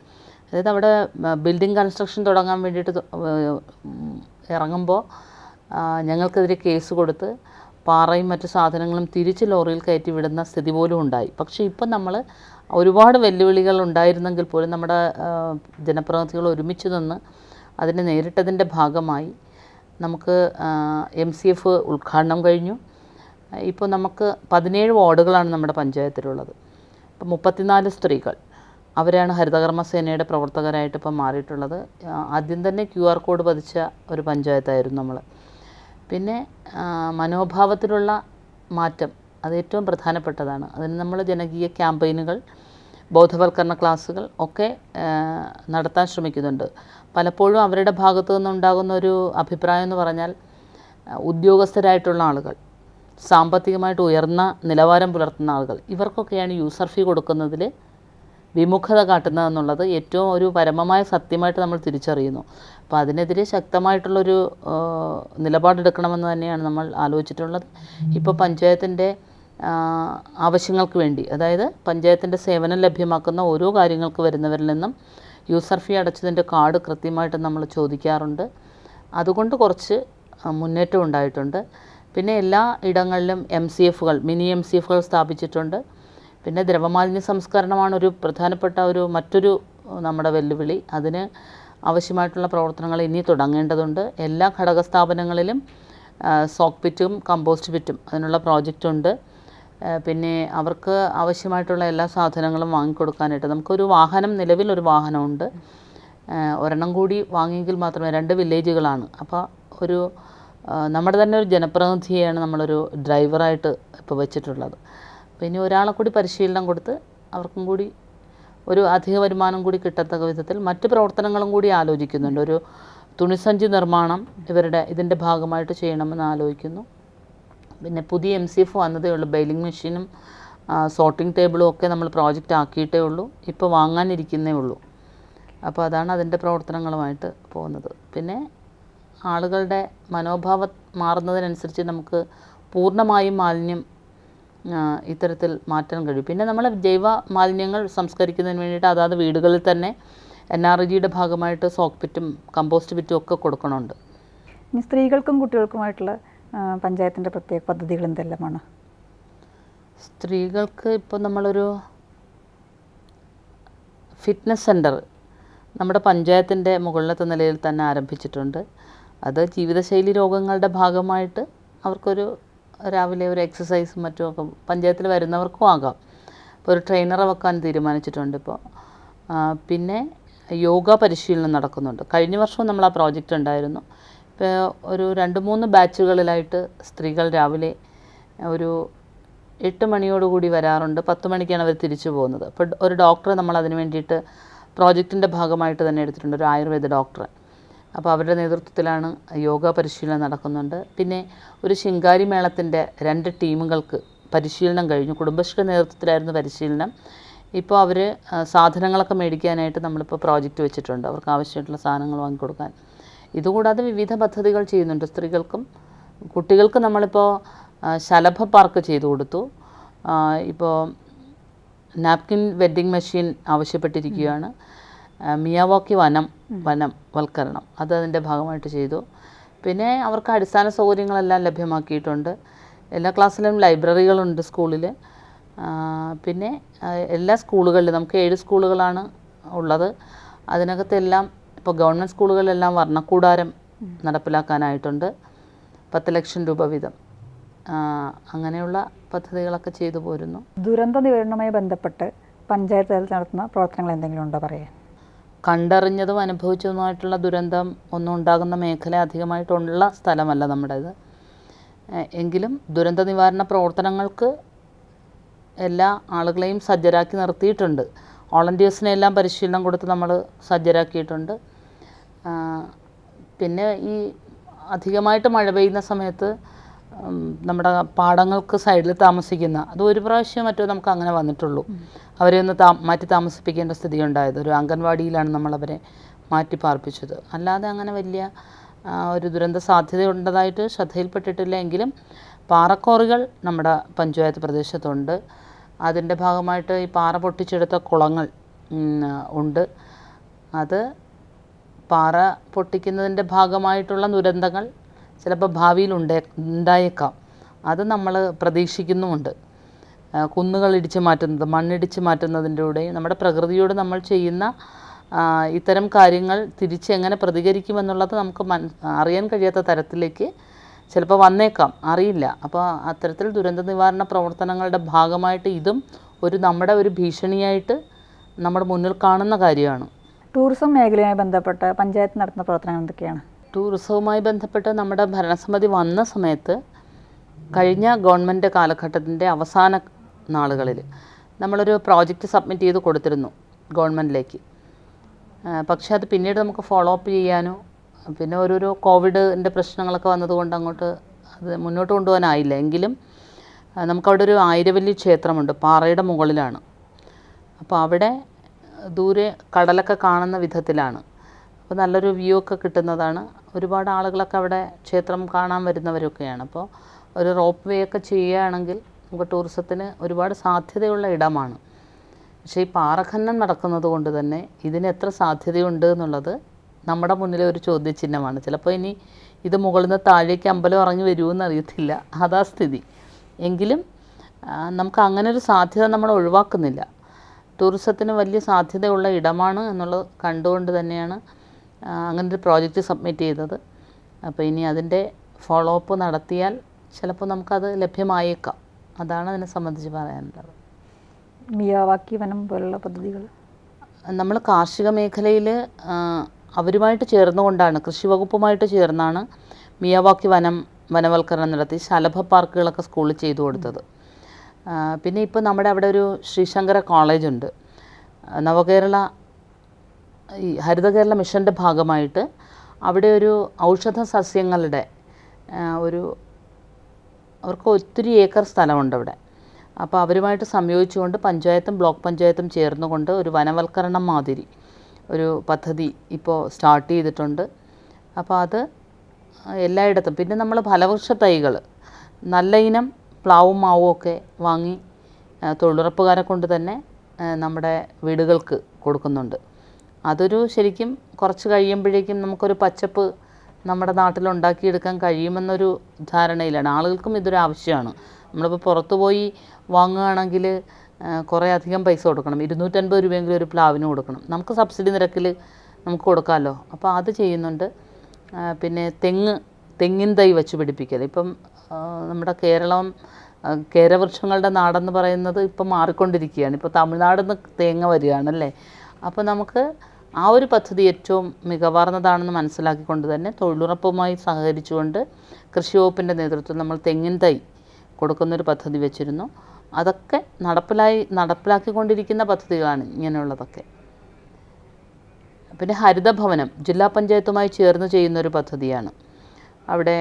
അതായത് അവിടെ ബിൽഡിംഗ് കൺസ്ട്രക്ഷൻ തുടങ്ങാൻ വേണ്ടിയിട്ട് ഇറങ്ങുമ്പോൾ ഞങ്ങൾക്കെതിരെ കേസ് കൊടുത്ത് പാറയും മറ്റു സാധനങ്ങളും തിരിച്ച് ലോറിയിൽ കയറ്റി വിടുന്ന സ്ഥിതി പോലും ഉണ്ടായി. പക്ഷേ ഇപ്പം നമ്മൾ ഒരുപാട് വെല്ലുവിളികൾ ഉണ്ടായിരുന്നെങ്കിൽ പോലും നമ്മുടെ ജനപ്രതിനിധികൾ ഒരുമിച്ച് നിന്ന് അതിനെ നേരിട്ടതിൻ്റെ ഭാഗമായി നമുക്ക് MCF ഉദ്ഘാടനം കഴിഞ്ഞു. ഇപ്പോൾ നമുക്ക് 17 വാർഡുകളാണ് നമ്മുടെ പഞ്ചായത്തിലുള്ളത്. ഇപ്പോൾ 34 സ്ത്രീകൾ, അവരാണ് ഹരിതകർമ്മസേനയുടെ പ്രവർത്തകരായിട്ട് ഇപ്പം മാറിയിട്ടുള്ളത്. ആദ്യം തന്നെ QR കോഡ് പതിച്ച ഒരു പഞ്ചായത്തായിരുന്നു നമ്മൾ. പിന്നെ മനോഭാവത്തിലുള്ള മാറ്റം അത് ഏറ്റവും പ്രധാനപ്പെട്ടതാണ്. അതിന് നമ്മൾ ജനകീയ ക്യാമ്പയിനുകൾ, ബോധവൽക്കരണ ക്ലാസ്സുകൾ ഒക്കെ നടത്താൻ ശ്രമിക്കുന്നുണ്ട്. പലപ്പോഴും അവരുടെ ഭാഗത്തു നിന്നുണ്ടാകുന്ന ഒരു അഭിപ്രായം എന്ന് പറഞ്ഞാൽ ഉദ്യോഗസ്ഥരായിട്ടുള്ള ആളുകൾ, സാമ്പത്തികമായിട്ട് ഉയർന്ന നിലവാരം പുലർത്തുന്ന ആളുകൾ, ഇവർക്കൊക്കെയാണ് യൂസർ ഫീ കൊടുക്കുന്നതിൽ വിമുഖത കാട്ടുന്നതെന്നുള്ളത് ഏറ്റവും ഒരു പരമമായ സത്യമായിട്ട് നമ്മൾ തിരിച്ചറിയുന്നു. അപ്പോൾ അതിനെതിരെ ശക്തമായിട്ടുള്ളൊരു നിലപാടെടുക്കണമെന്ന് തന്നെയാണ് നമ്മൾ ആലോചിച്ചിട്ടുള്ളത്. ഇപ്പോൾ പഞ്ചായത്തിൻ്റെ ആവശ്യങ്ങൾക്ക് വേണ്ടി, അതായത് പഞ്ചായത്തിൻ്റെ സേവനം ലഭ്യമാക്കുന്ന ഓരോ കാര്യങ്ങൾക്ക് വരുന്നവരിൽ നിന്നും യൂസർ ഫീ അടച്ചതിൻ്റെ കാർഡ് കൃത്യമായിട്ട് നമ്മൾ ചോദിക്കാറുണ്ട്. അതുകൊണ്ട് കുറച്ച് മുന്നേറ്റം ഉണ്ടായിട്ടുണ്ട്. പിന്നെ എല്ലാ ഇടങ്ങളിലും MCFകൾ, മിനി MCFകൾ സ്ഥാപിച്ചിട്ടുണ്ട്. പിന്നെ ദ്രവമാലിന്യ സംസ്കരണമാണ് ഒരു പ്രധാനപ്പെട്ട മറ്റൊരു നമ്മുടെ വെല്ലുവിളി. അതിന് ആവശ്യമായിട്ടുള്ള പ്രവർത്തനങ്ങൾ ഇനി തുടങ്ങേണ്ടതുണ്ട്. എല്ലാ ഘടക സ്ഥാപനങ്ങളിലും സോക്ക് പിറ്റും കമ്പോസ്റ്റ് പിറ്റും അതിനുള്ള പ്രോജക്റ്റുണ്ട്. പിന്നെ അവർക്ക് ആവശ്യമായിട്ടുള്ള എല്ലാ സാധനങ്ങളും വാങ്ങിക്കൊടുക്കാനായിട്ട് നമുക്കൊരു വാഹനം, നിലവിലൊരു വാഹനമുണ്ട്. ഒരെണ്ണം കൂടി വാങ്ങിയെങ്കിൽ മാത്രമേ, 2 വില്ലേജുകളാണ്. അപ്പോൾ നമ്മുടെ തന്നെ ഒരു ജനപ്രതിനിധിയെയാണ് നമ്മളൊരു ഡ്രൈവറായിട്ട് ഇപ്പോൾ വെച്ചിട്ടുള്ളത്. പിന്നെ ഒരാളെ കൂടി പരിശീലനം കൊടുത്ത് അവർക്കും കൂടി ഒരു അധിക വരുമാനം കൂടി കിട്ടത്തക്ക വിധത്തിൽ മറ്റ് പ്രവർത്തനങ്ങളും കൂടി ആലോചിക്കുന്നുണ്ട്. ഒരു തുണിസഞ്ചി നിർമ്മാണം ഇതിൻ്റെ ഭാഗമായിട്ട് ചെയ്യണമെന്ന് ആലോചിക്കുന്നു. പിന്നെ പുതിയ MCF വന്നതേ ഉള്ളൂ. ബെയിലിംഗ് മെഷീനും സോർട്ടിംഗ് ടേബിളും ഒക്കെ നമ്മൾ പ്രോജക്റ്റ് ആക്കിയിട്ടേ ഉള്ളൂ. ഇപ്പോൾ വാങ്ങാനിരിക്കുന്നേ ഉള്ളൂ. അപ്പോൾ അതാണ് അതിൻ്റെ പ്രവർത്തനങ്ങളുമായിട്ട് പോകുന്നത്. പിന്നെ ആളുകളുടെ മനോഭാവം മാറുന്നതിനനുസരിച്ച് നമുക്ക് പൂർണ്ണമായും മാലിന്യം ഇത്തരത്തിൽ മാറ്റാൻ കഴിയും. പിന്നെ നമ്മൾ ജൈവ മാലിന്യങ്ങൾ സംസ്കരിക്കുന്നതിന് വേണ്ടിയിട്ട് അതാത് വീടുകളിൽ തന്നെ NRGയുടെ ഭാഗമായിട്ട് സോക്ക് പിറ്റും കമ്പോസ്റ്റ് പിറ്റും ഒക്കെ കൊടുക്കണമുണ്ട്. ഇനി സ്ത്രീകൾക്കും കുട്ടികൾക്കുമായിട്ടുള്ള പഞ്ചായത്തിൻ്റെ പ്രത്യേക പദ്ധതികൾ എന്തെല്ലാമാണ്? സ്ത്രീകൾക്ക് ഇപ്പോൾ നമ്മളൊരു ഫിറ്റ്നസ് സെൻറ്റർ നമ്മുടെ പഞ്ചായത്തിൻ്റെ മുകളിലത്തെ നിലയിൽ തന്നെ ആരംഭിച്ചിട്ടുണ്ട്. അത് ജീവിതശൈലി രോഗങ്ങളുടെ ഭാഗമായിട്ട് അവർക്കൊരു രാവിലെ ഒരു എക്സസൈസും മറ്റുമൊക്കെ പഞ്ചായത്തിൽ വരുന്നവർക്കും ആകാം. അപ്പോൾ ഒരു ട്രെയിനറെ വെക്കാൻ തീരുമാനിച്ചിട്ടുണ്ട് ഇപ്പോൾ. പിന്നെ യോഗ പരിശീലനം നടക്കുന്നുണ്ട്. കഴിഞ്ഞ വർഷവും നമ്മൾ ആ പ്രോജക്റ്റ് ഉണ്ടായിരുന്നു. ഇപ്പോൾ ഒരു 2-3 ബാച്ചുകളിലായിട്ട് സ്ത്രീകൾ രാവിലെ ഒരു 8 മണിയോടുകൂടി വരാറുണ്ട്. 10 മണിക്കാണ് അവർ തിരിച്ചു പോകുന്നത്. അപ്പോൾ ഒരു ഡോക്ടറെ നമ്മൾ അതിന് വേണ്ടിയിട്ട് പ്രോജക്റ്റിൻ്റെ ഭാഗമായിട്ട് തന്നെ എടുത്തിട്ടുണ്ട്, ഒരു ആയുർവേദ ഡോക്ടറെ. അപ്പോൾ അവരുടെ നേതൃത്വത്തിലാണ് യോഗ പരിശീലനം നടക്കുന്നുണ്ട്. പിന്നെ ഒരു ശിങ്കാരി മേളത്തിൻ്റെ 2 ടീമുകൾക്ക് പരിശീലനം കഴിഞ്ഞു. കുടുംബശ്രീയുടെ നേതൃത്വത്തിലായിരുന്നു പരിശീലനം. ഇപ്പോൾ അവർ സാധനങ്ങളൊക്കെ മേടിക്കാനായിട്ട് നമ്മളിപ്പോൾ പ്രോജക്റ്റ് വെച്ചിട്ടുണ്ട്, അവർക്ക് ആവശ്യമായിട്ടുള്ള സാധനങ്ങൾ വാങ്ങിക്കൊടുക്കാൻ. ഇതുകൂടാതെ വിവിധ പദ്ധതികൾ ചെയ്യുന്നുണ്ട് സ്ത്രീകൾക്കും കുട്ടികൾക്കും. നമ്മളിപ്പോൾ ശലഭ പാർക്ക് ചെയ്തു കൊടുത്തു. ഇപ്പോൾ നാപ്കിൻ വെൻഡിങ് മെഷീൻ ആവശ്യപ്പെട്ടിരിക്കുകയാണ്. മിയാവാക്കി വനവൽക്കരണം അത് അതിൻ്റെ ഭാഗമായിട്ട് ചെയ്തു. പിന്നെ അവർക്ക് അടിസ്ഥാന സൗകര്യങ്ങളെല്ലാം ലഭ്യമാക്കിയിട്ടുണ്ട്. എല്ലാ ക്ലാസ്സിലും ലൈബ്രറികളുണ്ട് സ്കൂളിൽ. പിന്നെ എല്ലാ സ്കൂളുകളിലും നമുക്ക് 7 സ്കൂളുകളാണ് ഉള്ളത്. അതിനകത്തെല്ലാം ഇപ്പോൾ ഗവൺമെൻറ് സ്കൂളുകളിലെല്ലാം വർണ്ണക്കൂടാരം നടപ്പിലാക്കാനായിട്ടുണ്ട്. 10 ലക്ഷം രൂപ വീതം അങ്ങനെയുള്ള പദ്ധതികളൊക്കെ ചെയ്തു പോരുന്നു. ദുരന്ത നിവാരണവുമായി ബന്ധപ്പെട്ട് പഞ്ചായത്ത് തലത്തിൽ നടത്തുന്ന പ്രവർത്തനങ്ങൾ എന്തെങ്കിലും ഉണ്ടോ പറയാൻ? കണ്ടറിഞ്ഞതും അനുഭവിച്ചതുമായിട്ടുള്ള ദുരന്തം ഒന്നും ഉണ്ടാകുന്ന മേഖല അധികമായിട്ടുള്ള സ്ഥലമല്ല നമ്മുടേത്. എങ്കിലും ദുരന്ത നിവാരണ പ്രവർത്തനങ്ങൾക്ക് എല്ലാ ആളുകളെയും സജ്ജരാക്കി നിർത്തിയിട്ടുണ്ട്. വോളണ്ടിയേഴ്സിനെ എല്ലാം പരിശീലനം കൊടുത്ത് നമ്മൾ സജ്ജരാക്കിയിട്ടുണ്ട്. പിന്നെ ഈ അധികമായിട്ട് മഴ പെയ്യുന്ന സമയത്ത് നമ്മുടെ പാടങ്ങൾക്ക് സൈഡിൽ താമസിക്കുന്ന അത് ഒരു പ്രാവശ്യം മറ്റോ നമുക്ക് അങ്ങനെ വന്നിട്ടുള്ളൂ. അവരെ ഒന്ന് മാറ്റി താമസിപ്പിക്കേണ്ട സ്ഥിതി ഉണ്ടായത്. ഒരു അംഗൻവാടിയിലാണ് നമ്മളവരെ മാറ്റി പാർപ്പിച്ചത്. അല്ലാതെ അങ്ങനെ വലിയ ഒരു ദുരന്ത സാധ്യതയുള്ളതായിട്ട് ശ്രദ്ധയിൽപ്പെട്ടിട്ടില്ല. എങ്കിലും പാറക്കോറികൾ നമ്മുടെ പഞ്ചായത്ത് പ്രദേശത്തുണ്ട്. അതിൻ്റെ ഭാഗമായിട്ട് ഈ പാറ പൊട്ടിച്ചെടുത്ത കുളങ്ങൾ ഉണ്ട്. അത് പാറ പൊട്ടിക്കുന്നതിൻ്റെ ഭാഗമായിട്ടുള്ള ദുരന്തങ്ങൾ ചിലപ്പോൾ ഭാവിയിൽ ഉണ്ടായേക്കാം. അത് നമ്മൾ പ്രതീക്ഷിക്കുന്നുമുണ്ട്. കുന്നുകൾ ഇടിച്ച് മാറ്റുന്നത്, മണ്ണിടിച്ച് മാറ്റുന്നതിലൂടെയും നമ്മുടെ പ്രകൃതിയോട് നമ്മൾ ചെയ്യുന്ന ഇത്തരം കാര്യങ്ങൾ തിരിച്ചെങ്ങനെ പ്രതികരിക്കുമെന്നുള്ളത് നമുക്ക് അറിയാൻ കഴിയാത്ത തരത്തിലേക്ക് ചിലപ്പോൾ വന്നേക്കാം, അറിയില്ല. അപ്പോൾ അത്തരത്തിൽ ദുരന്ത നിവാരണ പ്രവർത്തനങ്ങളുടെ ഭാഗമായിട്ട് ഇതും നമ്മുടെ ഒരു ഭീഷണിയായിട്ട് നമ്മുടെ മുന്നിൽ കാണുന്ന കാര്യമാണ്. ടൂറിസം മേഖലയുമായി ബന്ധപ്പെട്ട് പഞ്ചായത്ത് നടത്തുന്ന പ്രവർത്തനങ്ങൾ എന്തൊക്കെയാണ്? ടൂറിസവുമായി ബന്ധപ്പെട്ട് നമ്മുടെ ഭരണസമിതി വന്ന സമയത്ത് കഴിഞ്ഞ ഗവൺമെൻറ് കാലഘട്ടത്തിൻ്റെ അവസാന നാളുകളിൽ നമ്മളൊരു പ്രോജക്റ്റ് സബ്മിറ്റ് ചെയ്ത് കൊടുത്തിരുന്നു ഗവൺമെൻറ്റിലേക്ക്. പക്ഷേ അത് പിന്നീട് നമുക്ക് ഫോളോ അപ്പ് ചെയ്യാനോ പിന്നെ ഓരോരോ കോവിഡിൻ്റെ പ്രശ്നങ്ങളൊക്കെ വന്നതുകൊണ്ട് അങ്ങോട്ട് അത് മുന്നോട്ട് കൊണ്ടുപോകാനായില്ല. എങ്കിലും നമുക്കവിടെ ഒരു ആയിരവല്ലി ക്ഷേത്രമുണ്ട്, പാറയുടെ മുകളിലാണ്. അപ്പോൾ അവിടെ ദൂരെ കടലൊക്കെ കാണുന്ന വിധത്തിലാണ്. അപ്പോൾ നല്ലൊരു വ്യൂ ഒക്കെ കിട്ടുന്നതാണ്. ഒരുപാട് ആളുകളൊക്കെ അവിടെ ക്ഷേത്രം കാണാൻ വരുന്നവരൊക്കെയാണ്. അപ്പോൾ ഒരു റോപ്പ് വേ ഒക്കെ ചെയ്യുകയാണെങ്കിൽ നമുക്ക് ടൂറിസത്തിന് ഒരുപാട് സാധ്യതയുള്ള ഇടമാണ്. പക്ഷേ ഈ പാറഖനനം നടക്കുന്നത് കൊണ്ട് തന്നെ ഇതിന് എത്ര സാധ്യതയുണ്ട് എന്നുള്ളത് നമ്മുടെ മുന്നിലെ ഒരു ചോദ്യചിഹ്നമാണ്. ചിലപ്പോൾ ഇനി ഇത് മുകളിൽ നിന്ന് താഴേക്ക് അമ്പലം ഇറങ്ങി വരുമെന്ന് അറിയത്തില്ല, അതാ സ്ഥിതി. എങ്കിലും നമുക്ക് അങ്ങനെ ഒരു സാധ്യത നമ്മൾ ഒഴിവാക്കുന്നില്ല. ടൂറിസത്തിന് വലിയ സാധ്യതയുള്ള ഇടമാണ് എന്നുള്ളത് കണ്ടുകൊണ്ട് തന്നെയാണ് അങ്ങനൊരു പ്രോജക്റ്റ് സബ്മിറ്റ് ചെയ്തത്. അപ്പോൾ ഇനി അതിൻ്റെ ഫോളോ അപ്പ് നടത്തിയാൽ ചിലപ്പോൾ നമുക്കത് ലഭ്യമായേക്കാം. അതാണ് അതിനെ സംബന്ധിച്ച് പറയാനുള്ളത്. മിയാവാക്കി വനം പോലുള്ള പദ്ധതികൾ നമ്മൾ കാർഷിക മേഖലയിൽ അവരുമായിട്ട് ചേർന്നുകൊണ്ടാണ്, കൃഷി വകുപ്പുമായിട്ട് ചേർന്നാണ് മിയാവാക്കി വനവൽക്കരണം നടത്തി ശലഭ പാർക്കുകളൊക്കെ സ്കൂളിൽ ചെയ്തു കൊടുത്തത്. പിന്നെ ഇപ്പോൾ നമ്മുടെ അവിടെ ഒരു ശ്രീശങ്കര കോളേജുണ്ട്. നവകേരള ഈ ഹരിതകേരള മിഷൻ്റെ ഭാഗമായിട്ട് അവിടെ ഒരു ഔഷധ സസ്യങ്ങളുടെ അവർക്ക് ഒത്തിരി ഏക്കർ സ്ഥലമുണ്ട് അവിടെ. അപ്പോൾ അവരുമായിട്ട് സംയോജിച്ചുകൊണ്ട് പഞ്ചായത്തും ബ്ലോക്ക് പഞ്ചായത്തും ചേർന്നുകൊണ്ട് ഒരു വനവൽക്കരണം മാതിരി ഒരു പദ്ധതി ഇപ്പോൾ സ്റ്റാർട്ട് ചെയ്തിട്ടുണ്ട്. അപ്പോൾ അത് എല്ലായിടത്തും. പിന്നെ നമ്മൾ ഫലവൃക്ഷ തൈകൾ നല്ല ഇനം പ്ലാവും മാവും ഒക്കെ വാങ്ങി തൊഴിലുറപ്പുകാരെ കൊണ്ട് തന്നെ നമ്മുടെ വീടുകൾക്ക് കൊടുക്കുന്നുണ്ട്. അതൊരു ശരിക്കും കുറച്ച് കഴിയുമ്പോഴേക്കും നമുക്കൊരു പച്ചപ്പ് നമ്മുടെ നാട്ടിലുണ്ടാക്കിയെടുക്കാൻ കഴിയുമെന്നൊരു ധാരണയിലാണ്. ആളുകൾക്കും ഇതൊരു ആവശ്യമാണ്. നമ്മളിപ്പോൾ പുറത്തു പോയി വാങ്ങുകയാണെങ്കിൽ കുറേ അധികം പൈസ കൊടുക്കണം. 250 രൂപയെങ്കിലും ഒരു പ്ലാവിന് കൊടുക്കണം. നമുക്ക് സബ്സിഡി നിരക്കിൽ നമുക്ക് കൊടുക്കാമല്ലോ. അപ്പോൾ അത് ചെയ്യുന്നുണ്ട്. പിന്നെ തെങ്ങിൻ തൈ വെച്ച് പിടിപ്പിക്കൽ. ഇപ്പം നമ്മുടെ കേരവൃക്ഷങ്ങളുടെ നാടെന്ന് പറയുന്നത് ഇപ്പം മാറിക്കൊണ്ടിരിക്കുകയാണ്. ഇപ്പോൾ തമിഴ്നാട്ടിൽ നിന്ന് തേങ്ങ വരികയാണല്ലേ. അപ്പോൾ നമുക്ക് ആ ഒരു പദ്ധതി ഏറ്റവും മികവാർന്നതാണെന്ന് മനസ്സിലാക്കിക്കൊണ്ട് തന്നെ തൊഴിലുറപ്പുമായി സഹകരിച്ചുകൊണ്ട് കൃഷി വകുപ്പിൻ്റെ നേതൃത്വത്തിൽ നമ്മൾ തെങ്ങിൻ തൈ കൊടുക്കുന്നൊരു പദ്ധതി വെച്ചിരുന്നു. അതൊക്കെ നടപ്പിലാക്കിക്കൊണ്ടിരിക്കുന്ന പദ്ധതികളാണ് ഇങ്ങനെയുള്ളതൊക്കെ. പിന്നെ ഹരിതഭവനം ജില്ലാ പഞ്ചായത്തുമായി ചേർന്ന് ചെയ്യുന്നൊരു പദ്ധതിയാണ്. അവിടെ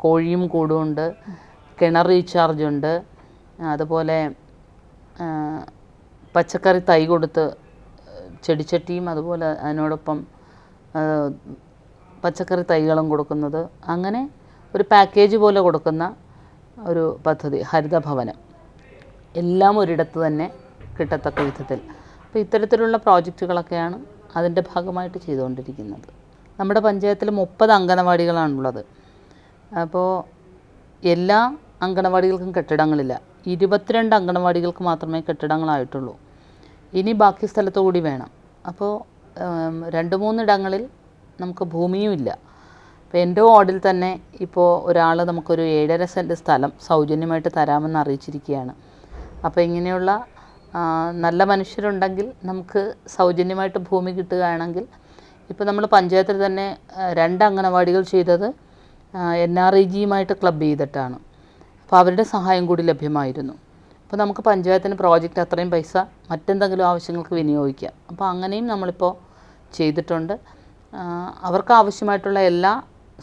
കോഴിയും കൂടുമുണ്ട്, കിണർ റീചാർജ് ഉണ്ട്, അതുപോലെ പച്ചക്കറി തൈ കൊടുത്ത് ചെടിച്ചട്ടിയും അതുപോലെ അതിനോടൊപ്പം പച്ചക്കറി തൈകളും കൊടുക്കുന്നത്, അങ്ങനെ ഒരു പാക്കേജ് പോലെ കൊടുക്കുന്ന ഒരു പദ്ധതി ഹരിതഭവനം. എല്ലാം ഒരിടത്ത് തന്നെ കിട്ടത്തക്ക വിധത്തിൽ. അപ്പോൾ ഇത്തരത്തിലുള്ള പ്രോജക്റ്റുകളൊക്കെയാണ് അതിൻ്റെ ഭാഗമായിട്ട് ചെയ്തുകൊണ്ടിരിക്കുന്നത്. നമ്മുടെ പഞ്ചായത്തിൽ 30 അംഗനവാടികളാണുള്ളത്. അപ്പോൾ എല്ലാ അംഗനവാടികൾക്കും കെട്ടിടങ്ങളില്ല. 22 അംഗനവാടികൾക്ക് മാത്രമേ കെട്ടിടങ്ങളായിട്ടുള്ളൂ. ഇനി ബാക്കി സ്ഥലത്ത് കൂടി വേണം. അപ്പോൾ 2-3 ഇടങ്ങളിൽ നമുക്ക് ഭൂമിയും ഇല്ല. അപ്പോൾ എൻ്റെ വാർഡിൽ തന്നെ ഇപ്പോൾ ഒരാൾ നമുക്കൊരു 7.5 സെൻറ്റ് സ്ഥലം സൗജന്യമായിട്ട് തരാമെന്ന് അറിയിച്ചിരിക്കുകയാണ്. അപ്പോൾ ഇങ്ങനെയുള്ള നല്ല മനുഷ്യരുണ്ടെങ്കിൽ നമുക്ക് സൗജന്യമായിട്ട് ഭൂമി കിട്ടുകയാണെങ്കിൽ, ഇപ്പോൾ നമ്മൾ പഞ്ചായത്തിൽ തന്നെ 2 അംഗനവാടികൾ ചെയ്തത് NREGയുമായിട്ട് ക്ലബ് ചെയ്തിട്ടാണ്. അപ്പോൾ അവരുടെ സഹായം കൂടി ലഭ്യമായിരുന്നു. അപ്പോൾ നമുക്ക് പഞ്ചായത്തിന് പ്രോജക്റ്റ് അത്രയും പൈസ മറ്റെന്തെങ്കിലും ആവശ്യങ്ങൾക്ക് വിനിയോഗിക്കാം. അപ്പോൾ അങ്ങനെയും നമ്മളിപ്പോൾ ചെയ്തിട്ടുണ്ട്. അവർക്ക് ആവശ്യമായിട്ടുള്ള എല്ലാ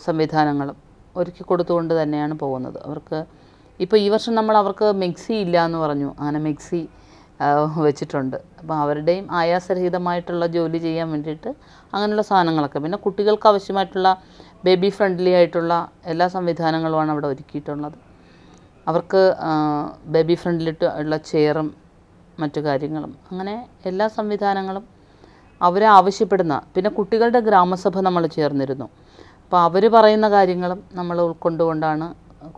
സംവിധാനങ്ങളും ഒരുക്കി കൊടുത്തുകൊണ്ട് തന്നെയാണ് പോകുന്നത്. അവർക്ക് ഇപ്പോൾ ഈ വർഷം നമ്മൾ അവർക്ക് മിക്സി ഇല്ല എന്ന് പറഞ്ഞു. അങ്ങനെ മിക്സി വെച്ചിട്ടുണ്ട്. അപ്പോൾ അവരുടെയും ആയാസരഹിതമായിട്ടുള്ള ജോലി ചെയ്യാൻ വേണ്ടിയിട്ട് അങ്ങനെയുള്ള സാധനങ്ങളൊക്കെ. പിന്നെ കുട്ടികൾക്ക് ആവശ്യമായിട്ടുള്ള ബേബി ഫ്രണ്ട്ലി ആയിട്ടുള്ള എല്ലാ സംവിധാനങ്ങളുമാണ് അവിടെ ഒരുക്കിയിട്ടുള്ളത്. അവർക്ക് ബേബി ഫ്രണ്ട്ലി ഉള്ള ചെയറും മറ്റു കാര്യങ്ങളും, അങ്ങനെ എല്ലാ സംവിധാനങ്ങളും അവർ ആവശ്യപ്പെടുന്ന. പിന്നെ കുട്ടികളുടെ ഗ്രാമസഭ നമ്മൾ ചേർന്നിരുന്നു. അപ്പോൾ അവർ പറയുന്ന കാര്യങ്ങളും നമ്മൾ ഉൾക്കൊണ്ടുകൊണ്ടാണ്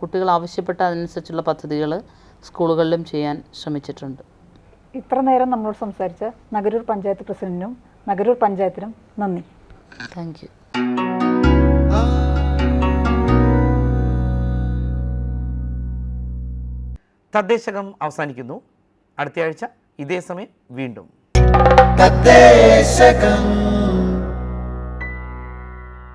കുട്ടികൾ ആവശ്യപ്പെട്ട അതിനനുസരിച്ചുള്ള പദ്ധതികൾ സ്കൂളുകളിലും ചെയ്യാൻ ശ്രമിച്ചിട്ടുണ്ട്. ഇത്ര നേരം നമ്മളോട് സംസാരിച്ച നഗരൂർ പഞ്ചായത്ത് പ്രസിഡന്റിനും നഗരൂർ പഞ്ചായത്തിനും നന്ദി. Thank you. തദ്ദേശകം അവസാനിക്കുന്നു. അടുത്തയാഴ്ച ഇതേ സമയം വീണ്ടും.